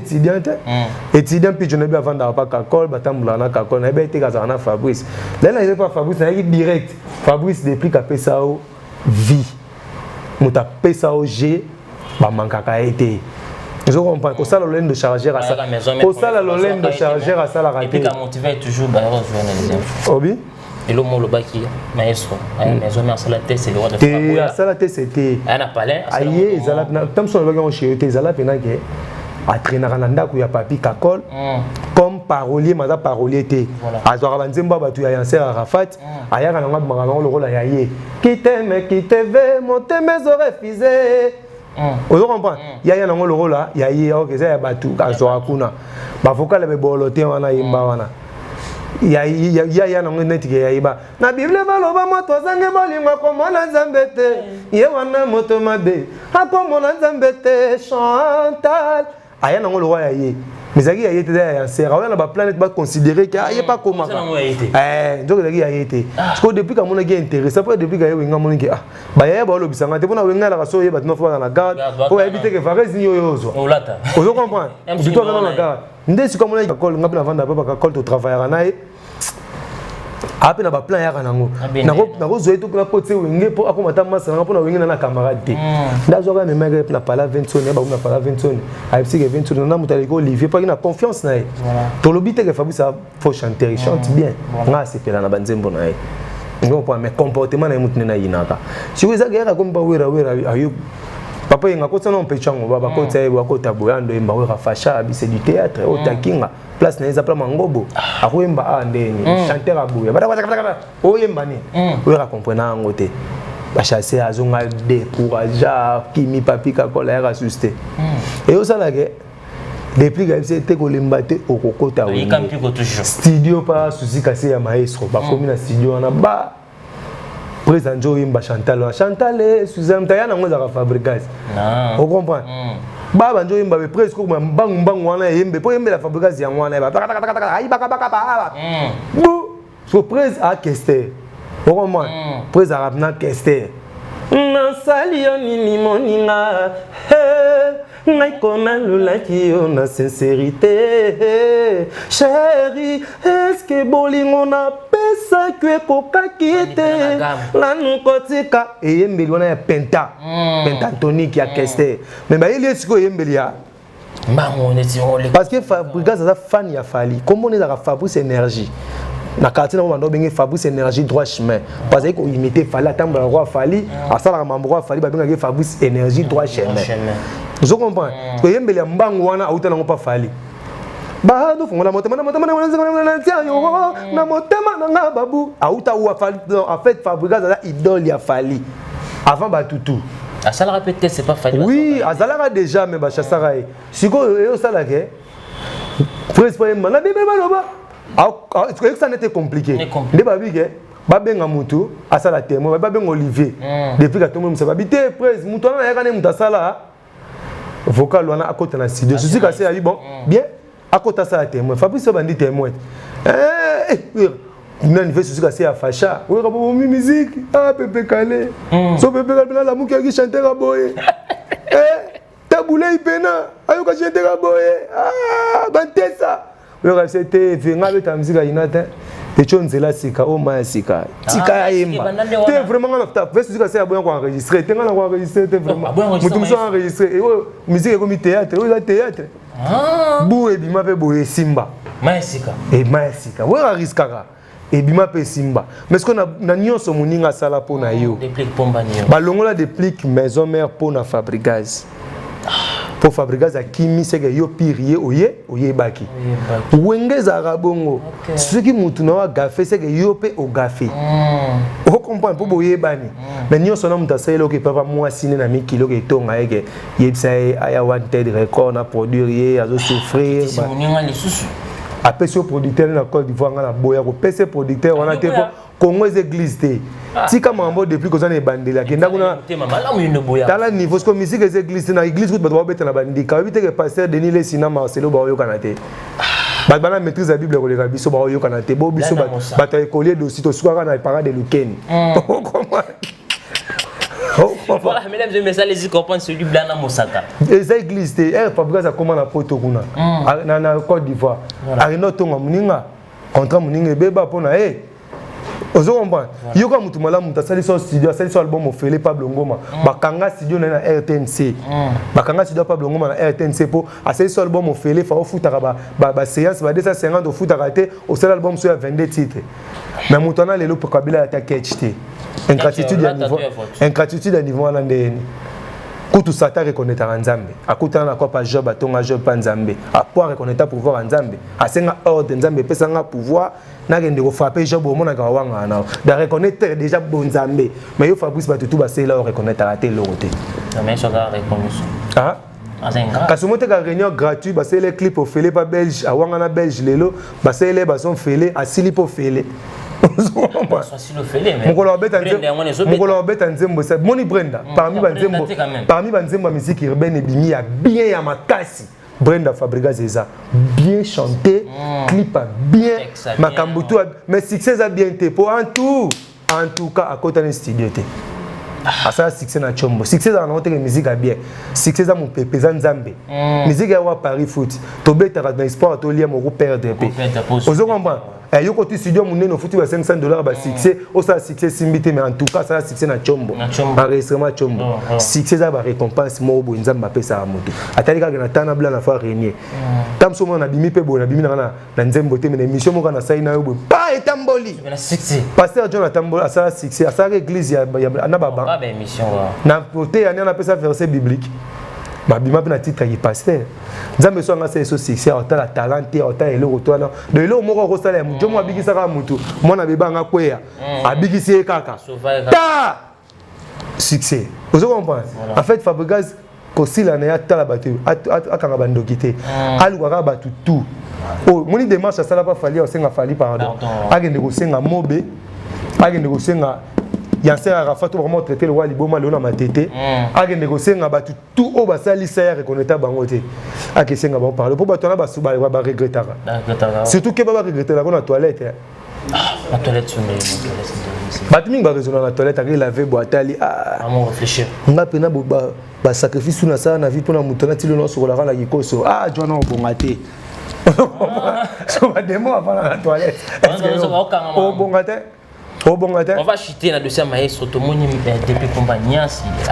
étudiant pitch na bi avant da pa kakol batambula na kakol na bi te kaza na Fabrice là na pas Fabrice na direct Fabrice depuis ka pesa o vie muta pesa o G ba mankaka été. Je comprends que ça le de chargeur à ça. Pour ça le de chargeur à ça la raté. Et puis quand motivé toujours bah journalisme. Obi. Et le mot le baki maestro. Maison mais ça la tête c'est le roi de Fabouya. Ça la tête c'était. Ana palais. Aïe, ça la tam son le gars chez eux, ça la pena que a traîner à nanda ku ya papi kakol. Comme parolier maza parolier té. Azora banzemba batu ya Yanser Arafat. Aya kana ngaba ngaba le rôle ya yé. Qui t'aime, qui te veut, monter mes oreilles refusées. Vous comprenez? Il y a un rôle là, il y a un batu, Azora-kuna. Ma vocal est boloté, on a une bawana. Il y a un net qui est là. Na Bible va moi, toi, ça n'est pas l'image comme on a zambete. Il y a un motomabe. A comme on a zambete, Chantal. Il y a un rôle là, mais ça y a été on a planète pas considérer qu'il n'y a pas comment donc il y a été parce que depuis que mon gars intéressé après depuis que il y a mon gars bah il y a pas le bisanga te pour venir la raso il va te faire dans la garde pour éviter que Fares n'y yozo vous comprenez du tout dans la garde ndé si comme on a col ngapela vendre pas col to travailler nae après na ba plan ya kanango na ko zo eto na pote wenge po akomata masa na pona wenge na camarade te ndazo ka memega na pala 20 sonne ba na pala 20 sonne a psi que 20 sonne na mutali ko Olivier pas na confiance na to lobite que Fabrice faut chanter il chante bien nga c'est pela na banzembo na ngo po mais comportement na mutune na inaka si vous avez comme ba wera ayo papa yenga ko tsana mpechango baba ko tsaye ba ko taboyando emba wera fasha c'est du théâtre au takinga place na ezapla mangobo akoyemba ndeni chanteur abuya bada oyemba ni oyera comprendre ngo te ba chasser azonga décourager kimi papi kakola ya susté et osala ke depuis que c'était kolemba te okokota studio pa susi kase ya maestro ba komi na studio na ba présent joyimba Chantal Suzanne tayana ngo za Fabrice on comprend baba njo yimba be presque ko mbangu wana yembe po yembe la Fabrice ya wana ba ayi baka bu surprise à Kester on comprend prise à rapna Kester na sali nini moninga ngai kona lulaki yo na sincérité chérie est-ce que bolingo na pesa que kokaki ete la nukotika eyembeli wana ya pentatonique ya Kester mais ba ili siko eyembeli ya parce que Fabrice a fan ya Fali comme on est dans Fabrice énergie na quartier na bando bengi Fabrice énergie droit chemin parce que ko imiter Fali atamba roi Fali asala mambo roi Fali ba benga Fabrice énergie droit chemin je comprends que yembeli mbangu wana auta nango pa Fali ba do fongola motema na motema na babu auta ou Fali en fait Fabrice a idole ya Fali avant ba tutu asala répéter c'est pas Fali oui asala déjà mais ba chassara siko yo sala ke presque pas na bible baloba est-ce que ça n'était compliqué les babi ke ba benga mutu asala témoin ba benga Olivier depuis que tout le monde se babité presque mutu na yakane mutasala vocal wana akota na studio susi kasi ali bon bien akota ça témoin Fabrice bandi témoin nani fait susi kasi ya facha oui ka bo musique ah Pepe Kale so Pepe Kale la muki qui chanter ka boye taboulé ipena ayo ka chanter ka boye ah bantesa oui ka c'était venga avec ta musique à inata te chonzela sika o ma sika tika yemba te vraiment na ta fait susi kasi ya boya ko enregistrer te ngana ko enregistrer te vraiment mutu so enregistrer et musique comme théâtre oui la théâtre bou et bima pe boye simba maesika et maesika oui ka riskaka et bima pe simba mais ce qu'on a nyonso moninga sala po na yo déplique pomba nyo balongola déplique maison mère po na Fabricaz pour Fabricaz a kimi c'est que yo pirier oye baki wengeza rabongo ce qui mutu na wa gafé c'est que yo pe o gafé on comprend pour boye bani mais nyonso na muta sala que papa moi siné na mi kilo que tonga eke yebsa aya wanted record na produire azo souffrir c'est moninga les sous après ce producteur na Côte d'Ivoire na boya ko PC producteur wana te ko Congo église te tika mambo depuis que ça ne bandela kenda kuna tala niveau ce que musique les églises na église ko ba beta na bandika bité que pasteur Denis le sina Marcelo ba yo kanate ba bana maîtrise la Bible ko le biso ba yo kanate bo biso ba ta écolier dossier to suka na parade de Luken voilà, mesdames et messieurs, les comprendre celui blanc à Mosaka. Les églises, Fabricaz a comment la poto kuna na Côte d'Ivoire. Arino tonga muninga contrat muninga beba pona ozo comprendre. Yo ka mutu mala muta sali so studio, sali so album ofele Pablo Ngoma. Bakanga studio na RTNC. Bakanga studio Pablo Ngoma na RTNC po asali so album ofele fa ofuta ba séance ba 250 ofuta raté au seul album sur 22 titres. Mais mutana lelo pour Kabila attaquer HT. Ingratitude à niveau à l'andéni. Kutu sata reconnaître Nzambe. Akuta na quoi pas job atonga job pa Nzambe. A pouvoir reconnaître pouvoir Nzambe. Asenga ordre Nzambe pesa nga pouvoir na gende ko frapper job au mona ka wanga na. Da reconnaître déjà bon Nzambe. Mais yo Fabrice Batutu ba c'est là reconnaître à tel l'autre. Mais ça va reconnaître. Ah Kasumote ka réunion gratuit ba c'est les clips au félé pas belge a wanga na belge lelo ba c'est les ba son félé a silipo félé. Mokolo beta nzembo c'est Moni Brenda parmi banzembo musique urbaine bimi ya bien ya makasi Brenda Fabricaz eza bien chanté clip bien makambutu mais succès a bien té pour en tout cas à côté d'un studio té ça succès na chombo succès na note que musique a bien succès a mon pépé Nzambe musique ya wa Paris foot to beta na espoir to lier mo perdre pe ozo comprendre yo côté studio mon no foot $500 ba succès au ça succès simbité mais en tout cas ça succès na chombo enregistrement chombo succès a ba récompense mo bo Nzamba pesa moto atali ka na tana bla na fa renier tam so mo na bimi pe bo na bimi na nzembo te mais émission mo kana sai na yo pas etamboli pasteur John atamboli ça succès ça église ya na baba na côté ya na pesa verset biblique babima pe na titre qui pasteur Nzambe so nga so succès autant la talent autant eloko to na de lo moko ko sala mujo mo abikisa ka mutu mona beba nga kweya abikisi kaka ta succès vous comprenez en fait Fabricaz ko sila na ya tala batu akanga bandokité alukaka batu tout oh moni démarche sala pas fali osenga fali pardon agende ko senga mobe agende ko senga Yanser Arafat vraiment traité le roi Liboma Léona Matete agende ko senga batu tout o basali sa reconnaître bango te akesenga ba parler pour batona ba suba ba regretter surtout que ba regretter la na toilette la toilette sur batimi ba raisonner la toilette avec laver boitali mon réfléchir nga pena ba sacrifice na ça na vie pour na mutona tilo no sur la rala yikoso John Obongate so ba demo avant la toilette on va chuter la deuxième maestro tout le monde depuis compagnie a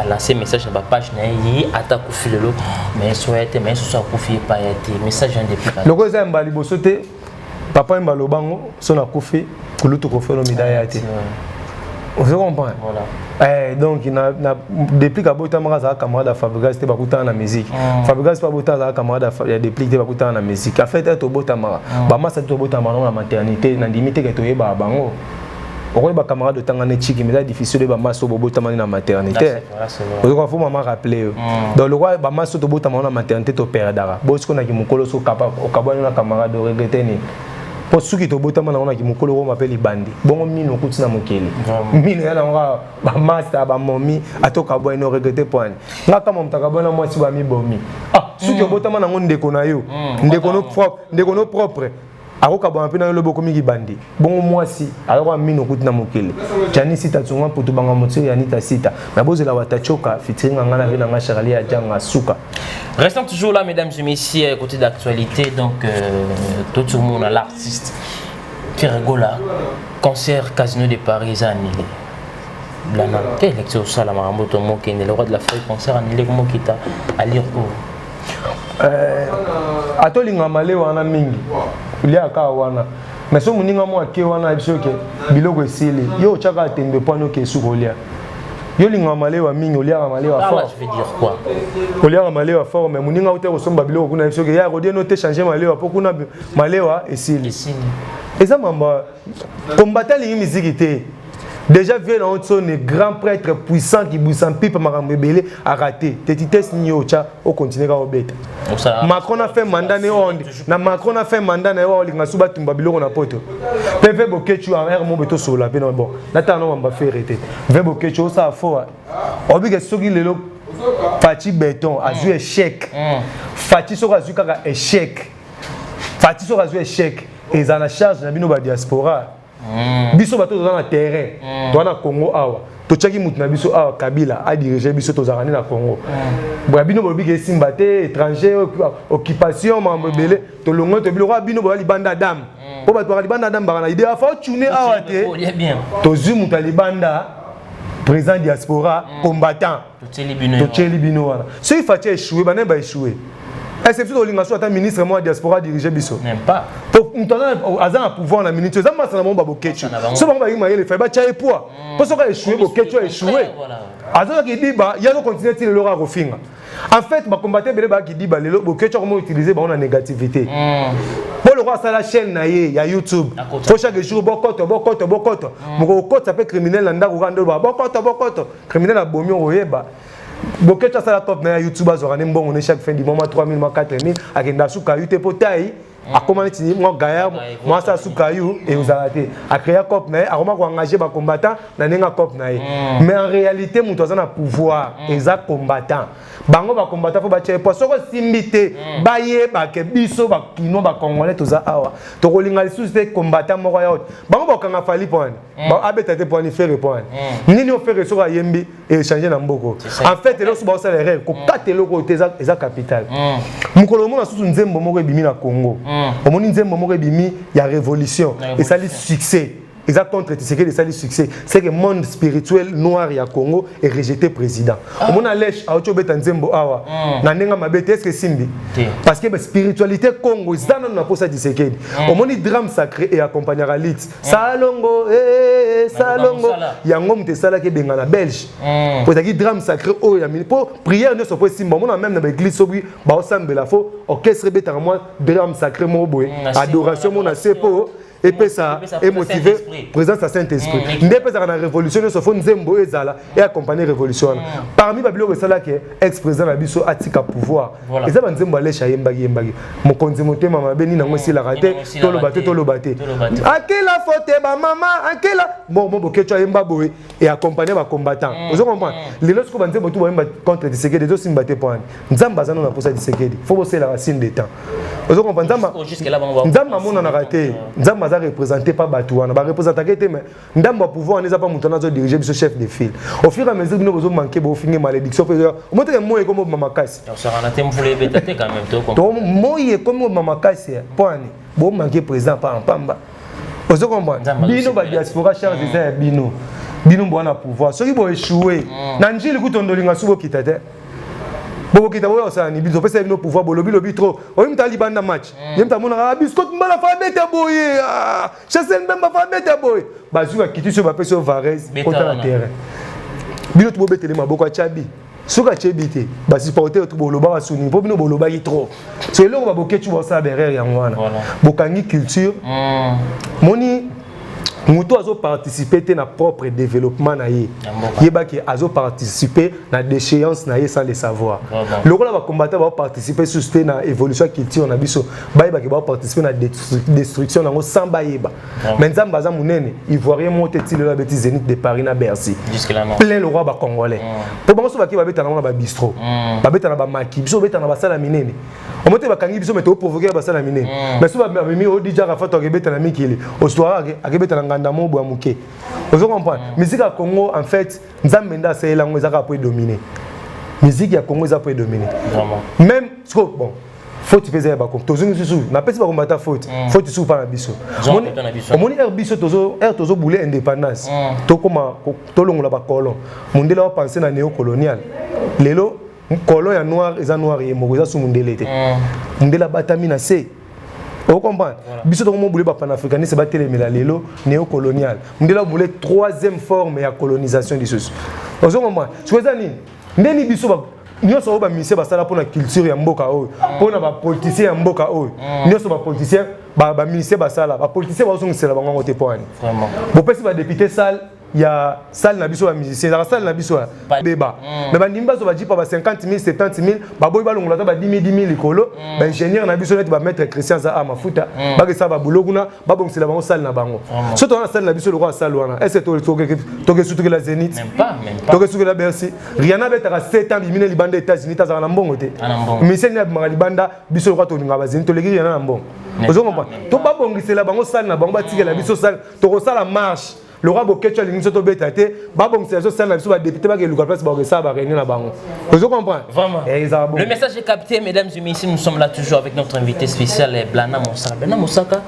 lancé message sur la page na yi attaque filelo mais souhaite mais ça confié pas été message depuis loko za mbali bosote papa mbalo bango so na kofi kulutu ko felo midaya te vous comprenez voilà donc depuis que bota mara camarade Fabricaz te bakuta na musique Fabricaz pas bota za camarade ya depuis te bakuta na musique en fait to bota mara ba masa to bota mara na maternité na limite que to yeba bango on va camarade de tangane chiki mais c'est difficile de ba maso bobo tamani na maternité on faut maman rappeler donc le roi ba maso to bota na maternité to perdara bo ce qu'on a ki mukolo so capable o kabana na camarade de regretter ni pour ceux qui te botama na on qui mokolo ko m'appelle bandi bon mino kuti na mokeli mino ya nga ba master ba momi atoka boy no regretter point nga kama mtaka bona moi si ba mi bomi ceux qui botama na ndeko na yo ndeko no propre akoka ba mpena lo boko mingi bandi bon moi si alors mino kuti na mokeli jani sita tsunga poto banga motse ya nita sita na bozela watachoka fitringa nga na vena nga Charlie ya janga suka. Restons toujours là, mesdames et messieurs, à côté d'actualité. Donc, tout le monde a l'artiste Ferregola, concert Casino de Paris annulé. Blana, quel est le salam à Moto Moken, le roi de l'Afrique, concert annulé, comment qu'il t'a à lire où Atolinga male wana mingi, il y a kawana. Mais si on a un peu de biloko esili, yo chaka tembe pano ke sukolia. Yo linga male wa mingi, olia male wa fort. Je veux dire quoi? Olia male wa fort, mais muninga ute osomba biloko kuna biso ke ya rodie no te changer male wa pokuna male wa esili. Eza mamba combattre lingi musique te. Déjà vient dans un grand prêtre puissant qui boussant pipe marambebele a raté. Tétites ni ocha au continuer à obéir. Macron a fait mandat ne on. Na Macron a fait mandat ne on linga suba tumba biloko na poto. PV bokechu a air mo beto sola pe non bon. Là ta no mba faire arrêter. PV bokechu ça fo. Obi ke soki lelo Fati béton a joué échec. Fati so a joué kaka échec. Fati so a joué échec et za na charge na bino ba diaspora. Biso bato dans le terrain, dans le Congo awa. Tochaki mutna biso awa Kabila a dirigé biso tozarani na Congo. Bino bobi ke simbate étranger occupation mambele to longo to bilo bino bo libanda dam. Po bato ba libanda dam ba na idée fa tuner awa te. To zumu ta libanda président diaspora combattant. To tcheli bino wana. Si il fallait échouer, ba ba échouer. Est-ce que tu as un ministre moi diaspora diriger biso? Même pas. Pour nous azan pouvoir na ministre, ça m'a na bomba bokechu. Ça m'a ba le fait ba tchaye poids. Pour ça échouer bokechu échouer. Azan qui dit ba ya no continuer til le refinga. En fait, ba combattre bele ba qui dit ba le bokechu comment utiliser ba on a négativité. Pour le roi ça la chaîne na ye ya YouTube. Faut chaque jour bokoto. Moko koto ça peut criminel landa ko rando ba bokoto. Criminel a bomi oyeba. Bokecha sala top na YouTube azora mbongo ne chaque fin du mois 3000 4000 akenda suka yute potai akomana tini moi gaya moi ça suka yu et vous arrêtez a créer cop na akoma ko engager ba combattant na nenga cop na mais en réalité muto azana pouvoir eza combattant bango ba combattant faut ba tche po soko simbité ba ye ba ke biso ba kino ba congolais toza awa to kolinga lisusu te combattant moko ya autre bango ba kanga fali point ba abeta te point faire point nini o faire soko yembi et changer na mboko en fait eloko ba osala erreur ko katelo ko teza eza capital mukolo mona susu nzembo moko ebimi na Congo omoni nzembo moko ebimi ya révolution et ça li succès exact contre Tshisekedi ça li succès c'est que le monde spirituel noir ya Congo est rejeté président omona lèche a ocho beta nzembo awa na nenga mabete est-ce que simbi parce que la spiritualité Congo zana na posa Tshisekedi omoni drame sacré et accompagnera lit salongo salongo yango mte sala ke benga na belge pour ça drame sacré o ya pour prière ne so po simba omona même na église sobi ba osambela fo orchestre beta moi drame sacré mo boy adoration mo na sepo et puis ça est motivé présence à Saint-Esprit. Ndé peut ça na révolution se font nzembo ezala et accompagner révolution. Parmi babilo resala que ex-président Abisso atika pouvoir. Et ça nzembo aller chayembagi. Mon konzimote mama beni na ngosi la raté tolo baté. Akela faute ba mama akela bon bokecho ayemba boy et accompagner ba combattant. Vous comprenez? Les lorsque ba nzembo tout ba contre Tshisekedi do simbaté point. Nzamba zana na posa Tshisekedi. Faut bosser la racine des temps. Vous comprenez? Nzamba mona na raté. Nzamba représenté par Batouana, ba représenter mais ndamba pouvoir n'est pas montant à diriger ce chef de file. Au fur et à mesure nous besoin manquer pour finir malédiction. Au moins moi comme mama kasi. Ça rend thème voulez bêter quand même toi. Donc moi comme mama kasi point bon manquer présent par en pamba. Vous comprenez? Bino ba diaspora charge des bino. Bino bona pouvoir. Ceux qui vont échouer. Nanjili kutondolinga subo kitate. Bobo kita boyo ça ni biso pesa no pouvoir bolobi trop oyim taliban na match yem ta mona biscuit mbala fa bete boye chassel mbemba fa bete boye bazuka kiti so ba pesa Varese contre la terrain bino to bobetele maboko a chabi soka chebite ba supporter to boloba ba suni po bino boloba yi trop so eloko ba boketu ba sa derrière yango wana bokangi culture moni Muto azo participer à notre propre développement na ye. Yeba ki azo participer à la déchéance na ye sans le savoir. Le rôle va combattre va participer sur na évolution culture na biso. Ba ki va participer à la destruction na sans ba yeba. Maintenant baza munene, ivoirien monte ti le bêtise Zénith de Paris na Bercy. Jusque là non. Plein le roi ba congolais. Pour bango so ba ki ba beta na ba bistrot. Ba beta na ba maki, biso beta na ba sala minene. On monte ba kangi biso meto provoquer ba sala minene. Mais so ba mimi o DJ Rafa to ke beta na mikili. Au soir ke beta na Ndamo Bouamouké. Vous comprenez? Musique à Congo, en fait, Nzambenda c'est la musique à pouvoir dominer. Musique à Congo, ça peut dominer. Vraiment. Même, bon, faut tu faisais pas comme. Tous les jours, n'a pas si pas combattre faute. Faut tu souffres pas na biso. On moni herbiso tozo boulé indépendance. To comme to longo la ba colon. Mondela va penser na néocolonial. Lelo colon ya noir, ils a noir et mo, ça sous mondela était. Mondela batamina C. Vous comprenez? Biso to mo boulé ba panafricaniste ba télémela lelo néocolonial. Ndela boulé troisième forme ya colonisation des choses. Vous comprenez? Ce que ni ndeni biso ba nyoso ba mise ba sala pour la culture ya mboka oyo. Pour na ba politicien ya mboka oyo. Nyoso ba politicien ba mise ba sala. Ba politicien ba so ngisela ba ngo te poani. Vraiment. Bo pesi ba député salle il y a salle na biso ba musicien, la salle na biso ba débat. Mais ba ndimba so ba jipa ba 50 000, 70 000, ba boy ba longola ba 10 000 likolo, ba ingénieur na biso net ba maître Christian za mafuta, ba ke sa ba buloguna, ba bongsela bango salle na bango. Surtout na salle na biso le roi salle wana. Est-ce que to ke surtout la Zénith? Même pas. To ke surtout la Bercy. Rihanna betaka 7 ans bimine libanda États-Unis ta za na mbongo te. Mais c'est na libanda biso le roi to ninga ba Zénith to le Rihanna na mbongo. Vous comprenez? To ba bongisela bango salle na bango ba tikela biso salle, to ko sala marche. Le roi Bokecho l'ingénieur bétaté, babon c'est ça la biso ba député ba ke luka place ba ke ça ba réunion na bango. Vous comprenez? Vraiment. Le message est capté, mesdames et messieurs, nous sommes là toujours avec notre invité spécial Blana Moussaka. Blana Moussaka,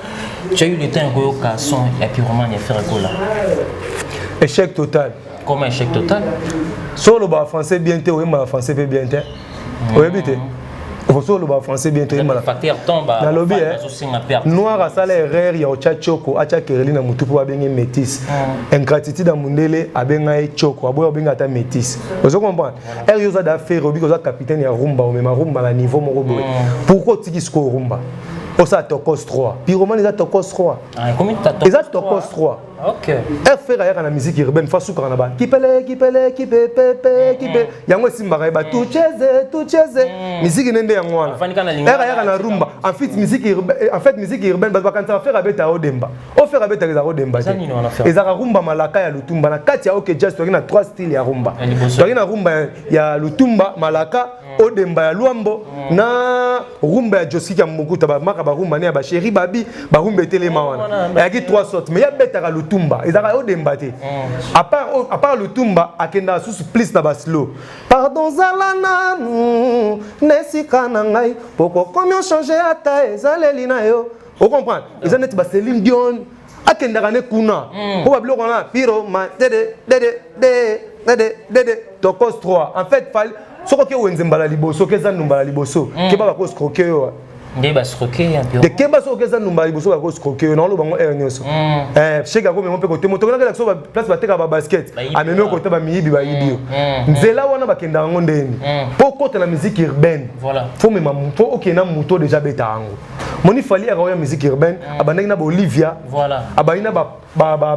tu as eu le temps de faire son et puis vraiment il a fait là. Échec total. Comment échec total? Sur le bas français bien té, oui, ma français fait bien té. Oui, habité. Sur le bas français bien té, le facteur tombe. Dans le lobby, noir à salaire erreur, il y a au tchachoko, à tchakereli na mutu pour bien métis. Ingratitude à mundele, à bien choko, à boire bien à métis. Vous comprenez? Er yosa d'affaire, obi koza capitaine ya rumba, ou même rumba à niveau mon robot. Pourquoi tu dis ko rumba? Pour ça tokos 3. Pyroman ils tokos 3. Combien tu as ils ont tokos 3. OK. Er fait ailleurs la musique urbaine façon kana ba. Qui pele yango simba ba tout cheze. Musique nende yango wana. Er ailleurs na rumba. En fait musique urbaine ba quand ça faire abeta odemba. O faire abeta za odemba. Ezaka rumba malaka ya lutumba na kati ya OK jazz to na 3 styles ya rumba. To na rumba ya lutumba malaka odemba ya luambo na rumba ya joski ya mukuta ba maka ba rumba ne ya ba chéri babi ba rumba telema wana. Ya ki 3 sortes mais ya betaka lutumba ezaka odemba te. À part lutumba akenda sous plus na ba slow. Pardon zalana nous nesika na ngai poko comme changer ata ezaleli na yo. Vous comprenez? Ils ont net ba Céline Dion akenda ne kuna. Ko ba biloko na piro ma dede tokos 3. En fait ce que vous avez mbala liboso keza numbala liboso keba ba ko scroquer yo ndeba scroquer un peu de keba so keza numbala liboso ba ko scroquer na lo bango nyoso cheka ko memo pe ko temo to na so place ba teka ba basket ameme ko te ba miyibi ba yibi nzela wana ba kenda ngo ndeni poko te na musique urbaine voilà faut même faut okena muto déjà beta ango moni fali ya musique urbaine abandaki na ba Olivia voilà abaina ba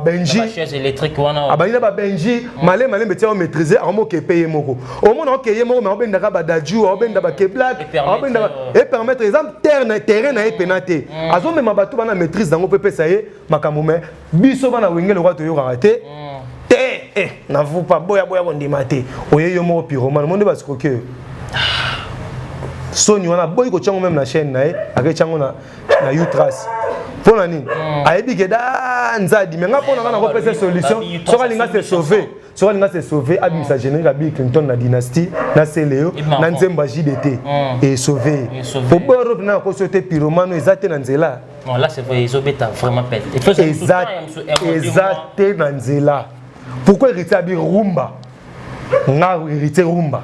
Benji la chaise électrique wana abaina ba Benji malé betia o maîtriser amo ke payer moko au monde ok yemo mais obenda ba daju obenda ba ke black obenda et permettre exemple terrain na penate azo même bato bana maîtrise dango pepe ça y makambo mais biso bana wengele roi to yo raté na vous pas boya bondima te oye yo mo pyromane monde ba scroquer Sony wana boy ko chango même na chaîne na ake chango na Utras pour la nini ayebi ke da nzadi mais nga pona na ko pesa solution soka linga se sauver abimisa général Bill Clinton na dynastie na Cléo na Nzemba JDT et sauver pour Europe na ko sauter pyromane ezate na nzela non là c'est vrai izobeta vraiment pète ezate na nzela pourquoi hériter abi rumba nga hériter rumba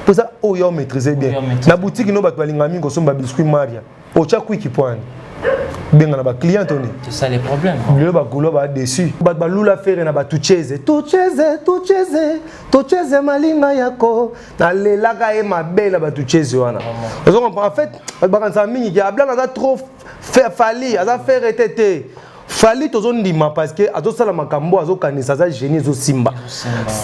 pour ça oyo maîtriser bien na boutique no bato balinga mingi kosomba biscuit Maria ocha kwiki poani benga na ba client toni c'est ça les problèmes le ba golo ba déçu ba lula faire na ba tucheze malinga yako na lelaka e mabela ba tucheze wana en fait ba kansa mingi ki abla na trop faire fali aza faire tete fali tozondima parce que azosala makambo azokanisa za génie zo simba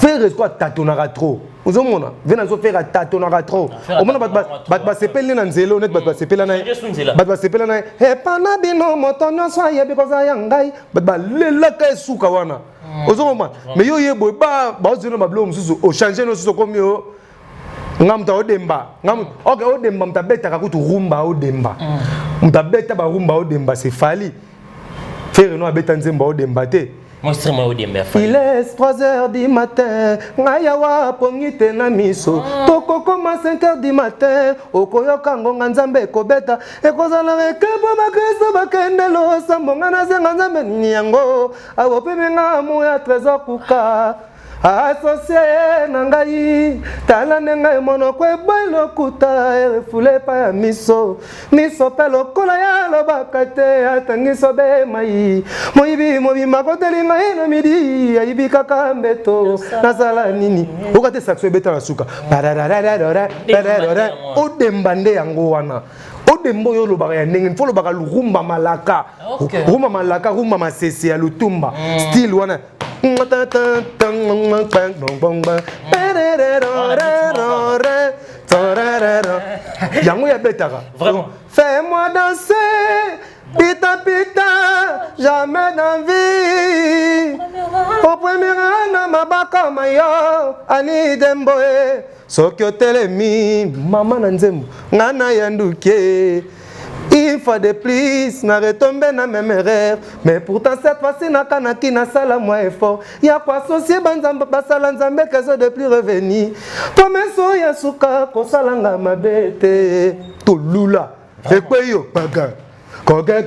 faire quoi tatonaka trop ozomona vena zo faire tatonaka trop omona bat sepeli na nzelo net bat sepela na bat sepela na e pana bino moto nyonso ayebi koza ya ngai bat lelaka esuka wana ozomona mais yo yebo ba ozino mablo mususu o changer no susu comme yo ngam ta odemba ngam okay odemba mtabeta kakutu rumba odemba mtabeta ba rumba odemba c'est fali faire no abeta nzemba odemba te. Il est 3h du matin, ngayawa pongite na miso. Toko koma 5h du matin, okoyoka ngonga nzambe kobeta. Ekozala rekebo bakristo bakendelo sambonga na zenga nzambe nyango. Awopeme nga moya trésor kuka. Associé nangai tala nenga monoko ebalo kuta refule pa ya miso pelo kola ya lobakate atangiso be mai moyibi makoteli ngai na midi ayibi kaka mbeto nasala nini okate saxo beta na suka odemba nde yango wana odembo yo lobaka ya ndenge fo lobaka rumba malaka rumba masese ya lutumba style wana yango ya betaka vraiment fais-moi danser pita pita jamais d'envie au premier na mabaka mayo ani demboe soki otelemi mama na nzembo ngana yanduke. Une fois de plus, n'a retombé na même erreur. Mais pourtant cette fois-ci, n'a kanaki na sala moins effort. Y'a quoi associé banzamba basala nzambe kezo de plus revenu. Pomeso ya suka kosalanga mabete. Tolula. Ekweyo baga. Koge.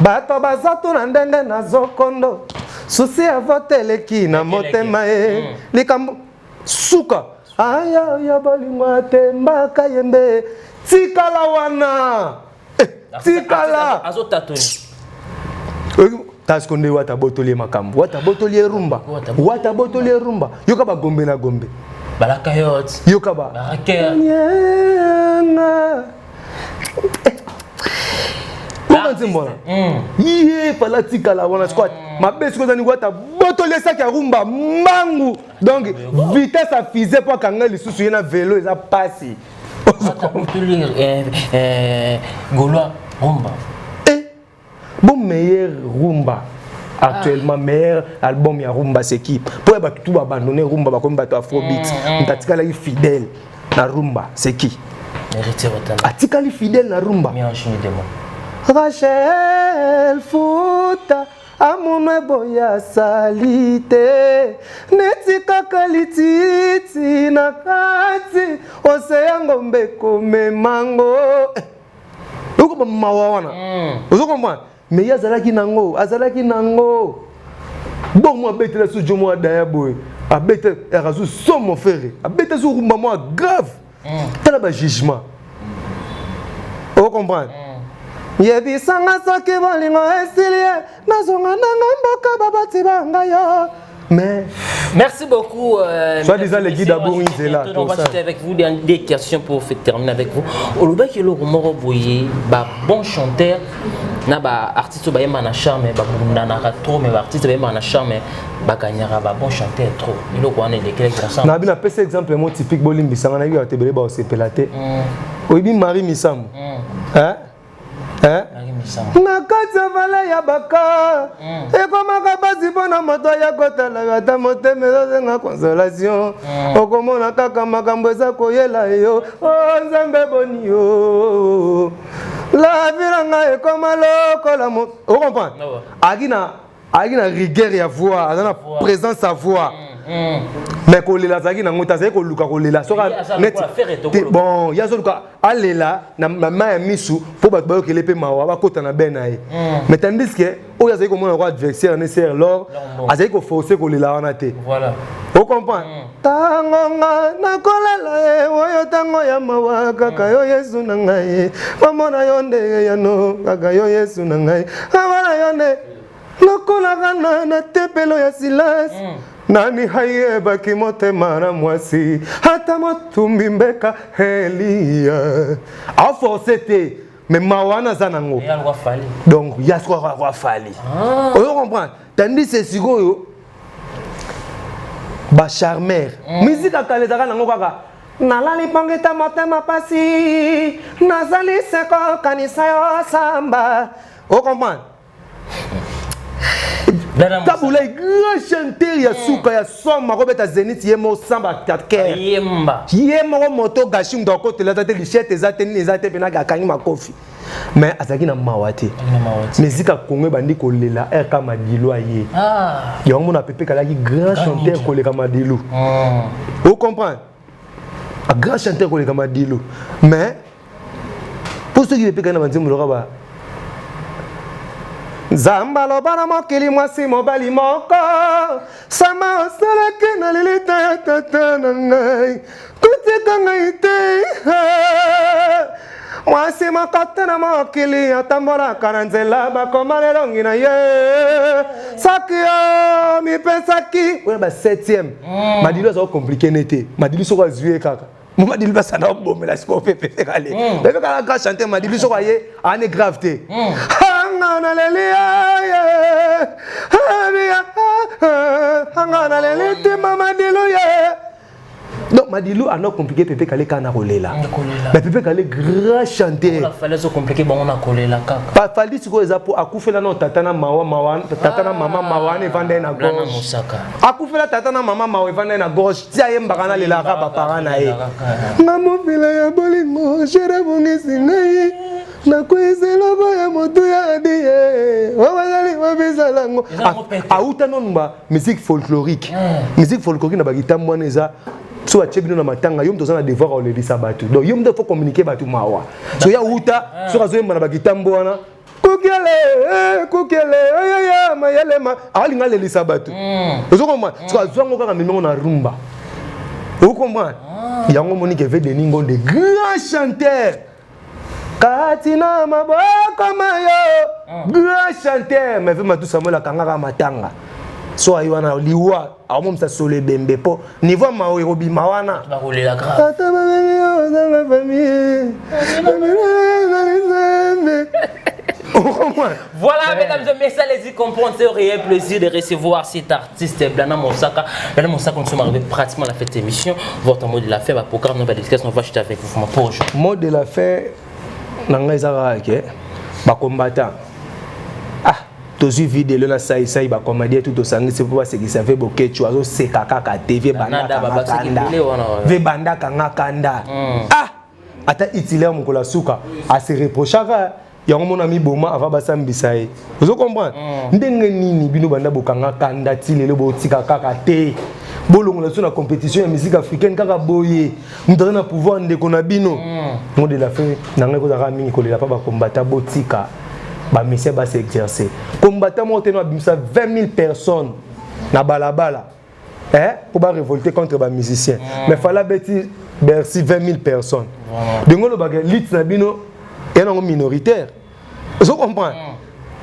Bato bazato na ndenge na zokondo. Susi avoteleki na motema e. Likambo suka. Aya ya balingwa te mbaka yembe. Tikala wana tikala azotatoni taskonde wata botolier makambo wata botolier rumba yoka ba gombe na gombe balaka yot yoka ba baraka Mbona yé pala tikala wana squat mabesko zani wata botolier saki ya rumba mangu donc vitesse à fusée pour kanga lisusu yena vélo eza passi. Gaulois rumba. Bon meilleur rumba actuellement meilleur album ya rumba c'est qui? Pour ba tout abandonner rumba comme bato afrobeat. Ntatika la fidèle na rumba c'est qui? Héritier Rotana. Atika li fidèle na rumba. Rachel Fouta amunwe boya salite netika kalititi na kati oseyango mbeko memango uko ba mawana uzoko mwa me yazalaki nango bon moi bete la sou jomo daya boy abete erazu somo frère abete sou rumba moi grave tala ba jugement on comprend. Yebisanga soki bolingo esilie nazonga nanga mboka babati bangayo. Mais merci beaucoup. Soit disant les guides d'abord ils là. On va citer avec vous des questions pour terminer avec vous. Oloba ki lo moro boye ba bon chanteur na ba artiste ba yema na charme ba bundana ka trop mais ba artiste ba yema na charme ba kanyara ba bon chanteur trop. Ilo ko ane de quel ensemble. Na bina pese exemple mo typique bolimbi sanga na yo atebele ba osepelate. Oyibi Marie Misambo. Nakati vale ya baka ekomaka basi mpona moto ya kotala ata motema ezozenga consolation okomona kaka makambo eza koyela yo nzambe boni yo la vie na ngai ekoma lokola moto okomprendre aki na rigueur ya voix aza na présence ya voix mais kolela zaki nango tazali koluka kolela soka bon ya zoluka alela na ma ya misu po bato bayokele pe mawa bakota na ben na ye mais tandis que oyo azali komona ko adversaire ne ser lor azali ko forcer kolela wana te voilà on comprend tangonga nakolela e oyo tango ya mawa kaka yo Yesu na ngai mamona yo ndenge yano kaka yo Yesu na ngai amana yo nde lokola kana na tepelo ya silence nani haye baki motema na mwasi hata motumbi mbeka Elia a forcé te mais mawana zanango. Il y a le roi Fali. Donc il y a ce roi Fali. On comprend. Tandis que c'est sigo ba charmer. Musique à kalezaka nango kaka. Nalali pangeta motema pasi. Nazali seko kanisa yo samba. On comprend. Kabula grand chanteur ya suka ya soma robeta zenith yemo samba tatker yemo moto gashim do ko tela tete lichette ezate ni ezate pena ga kanyi makofi mais azaki na mawati musique kongo bandi ko lela RK Madilu aye yango na pepe kalaki grand chanteur ko leka Madilu vous comprenez un grand chanteur ko leka Madilu mais pour ceux qui pepe kana banzimu lokaba Zamba lobana mokili mwasi mobali moko sama osalaki na lilita ya tata na ngai kutika ngai te mwasi moko na mokili atambolaka na nzela bakoma lelongi na ye soki yo mipesaki oyo ba 7e Madilu aza compliqué nete Madilu soko azwi kaka Madilu basana bomela siko pepe kale pepe kala ka chanter Madilu soko aye ane grave te Hangana lele te Madilu ye. Donc Madilu a non compliqué Pepe Kale kana kolela. Mais Pepe Kale grand chanteur. La fallait so compliqué bon on a kolela kaka. Fallait siko ezapo akufela no tatana mawa tatana mama mawa ne vanda na gauche. Akufela tatana mama mawa vanda na gauche. Tia ye mbakana lela ka ba parana ye. Mamu bila ya bolingo jere bongisi ngai. Na kwezela ba moto ya die wabali wabizala ngo auta nonba musique folklorique na bagita mwana eza so achebino na matanga yom tozana devoir au ledi sabatu donc yom faut communiquer batu mawa so ya uta so azoyemba na bagita mbwana kokele ya mayelema alinga ledi sabatu ozokoma so azwango kaka mimongo na rumba vous comprenez yango monique veut de ningo de grands chanteurs Katina maboko mayo grand chanteur mais vraiment tout ça moi la kangaka matanga so aywana liwa amomo sa sole bembe po niveau mawo erobi mawana ba rouler la grave ata ba yo dans la famille Voilà, mesdames et messieurs, les y comprendre, c'est un réel plaisir de recevoir cet artiste Blana Mosaka. Blana Mosaka, nous sommes arrivés pratiquement à la fin de cette émission. Votre mot de la fin, pour programme, on va discuter, on va chuter avec vous pour aujourd'hui. Mot de la fin. Ba combattant tozu vidéo na sai ba combattant tout osangi c'est pour ce qui ça fait boké tu azo sekaka ka TV banda ve banda kanga kanda ata itile mukola suka a se reprochaka yango mon ami boma ava basambisa ye vous comprenez ndenge nini bino banda bokanga kanda tilele botika kaka te bolongo na sona compétition ya musique africaine kaka boye mutana na pouvoir ndeko na bino mo de la fin nanga ko za mingi ko lela pa ba combattant botika ba mission ba s'exercer combattant mo teno abimisa 20 000 personnes na balabala pour ba révolter contre ba musiciens mais fallait beti Bercy 20 000 personnes dengo lo ba lit na bino et non minoritaire vous comprenez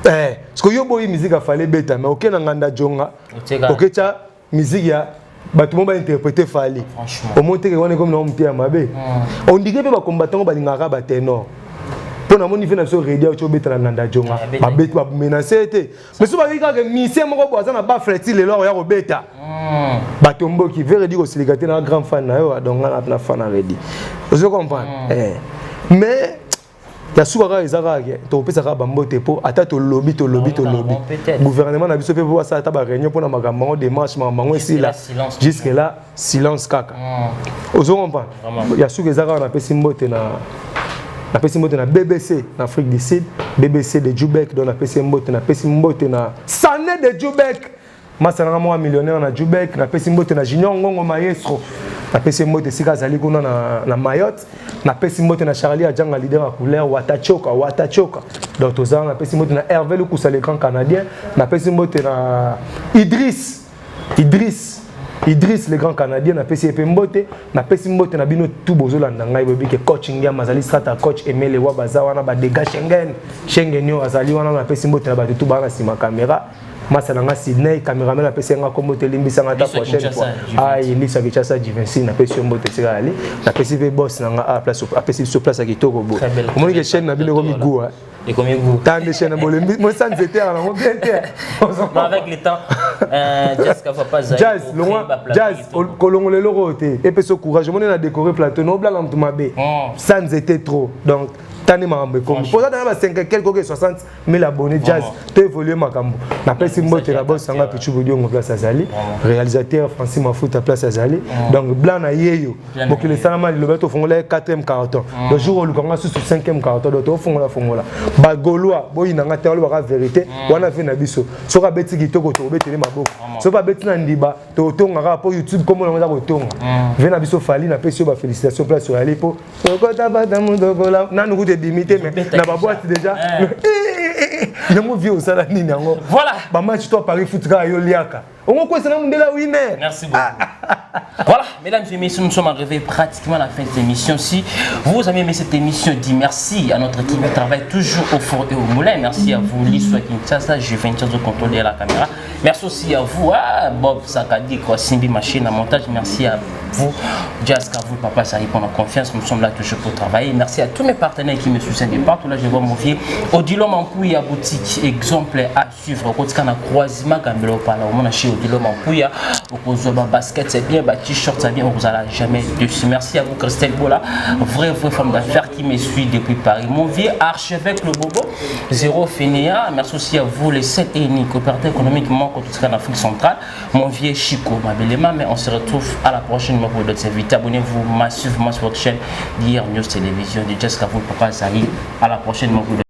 parce que yo boye musique a fallait beta mais aucun nganda jonga OK cha musique ya bato ba interpréter Fali au monter que on est comme non Pierre Mabé on dit que ba combattant ba lingaka ba ténor pour na moni fait na so radio cho beta na nganda jonga ba beta ba menacer té mais so ba vika que musicien moko boza na ba fertile lelo ya ko beta bato mboki veut dire que c'est le grand fan na yo donc na fan na ready vous comprenez mais ya suka ezaka to pesa ka bambote po ata to lobby gouvernement na biso pe po ça ta ba réunion pour na makambo démarche makambo esila jusque là silence kaka ozo comprendre ya suka ezaka na pesi mbote na BBC na Afrique du Sud BBC de Joubek dans na pesi mbote na Sané de Joubek masana moi millionnaire na Joubek na pesi mbote na Junior Ngongo Maestro na pesi mbote sika zali kuna na Mayotte na pesi mbote na Charlie Adjanga leader à couleur Watachoka donc tozana na pesi mbote na Hervé Lukusa le grand canadien na pesi mbote na Idriss le grand canadien na pesi mbote na bino tout bozolanda ngai bobi ke coaching ya mazali strata coach Emile wa bazawana ba dega Schengen yo azali wana na pesi mbote na ba tout ba na sima caméra Masalanga Sydney, caméraman a passé un combo télémbis en attaque prochaine fois. Ah, il dit ça que ça Givenchy n'a pas su un beau téléphone aller. La PCV boss n'a pas place à passer sur place à Kitoko. Au moins que chaîne n'a bien remis goût. Et combien vous? Tant de chaînes à Bolivie. Moi, ça nous était à la montée. Avec le temps, Jazz va pas Jazz, Jazz, colon le loroté. Et puis ce courage, on a décoré plateau, no blanc en tout ma baie. Ça nous était trop. Donc, tant de membres comme pour ça, dans 5 quelques 60 000 abonnés, Jazz, tu évolues ma cambo. Ma personne est la bosse, on a pu jouer en place à Zali. Réalisateur Francis Mafout à place à Zali. Donc, blanc à Yeyo. Pour que les salama, le mettent au fond, le 4e carton. Le jour où le Congrès sur 5e carton, au fond, la fond là. Bagoloa, boy, il n'a pas la vérité. On a fait un abisso. Sur la bêtise qui toque autour, bêtise ma boque. Sur la bêtise en débat, tu as un rapport YouTube comme on a autour. Venez abisso Fali, n'a pas sur ma félicitation place sur la lipo. Limité mais na ba boîte déjà il mo vieux ça la nini yango voilà ba match toi Paris foot ka yo liaka on ko sana mundela winner. Merci beaucoup. Voilà, mesdames et messieurs, nous sommes arrivés pratiquement à la fin de cette émission. Si vous avez aimé cette émission, dis merci à notre équipe qui travaille toujours au four et au moulin. Merci à vous, Lissou Kinshasa, Juventus au contrôle de la caméra. Merci aussi à vous, Bob Sakadi, Simbi Machine à montage. Merci à vous, Jazz Kavoul, Papa Sari pour la confiance. Nous sommes là toujours pour travailler. Merci à tous mes partenaires qui me soutiennent de partout. Là, je vois mon vieux Odilo Mampouya boutique, exemple à suivre. Quand on a croisement, quand on a chez Odilo Mampouya, on a basket, c'est bien, t-shirt, ça bien, on vous allez jamais dessus. Merci à vous, Christelle Bola, vraie femme d'affaires qui me suit depuis Paris. Mon vieux archevêque le Bobo, Zéro Fénéa. Merci aussi à vous, les 7 et uniques opérateurs économiques manquent en Afrique centrale. Mon vieux Chico, ma belle-mère, mais on se retrouve à la prochaine numéro de cette vidéo. Abonnez-vous massivement sur votre chaîne d'hier News Télévision de Jazz Kavoul, Papa Zali. À la prochaine numéro de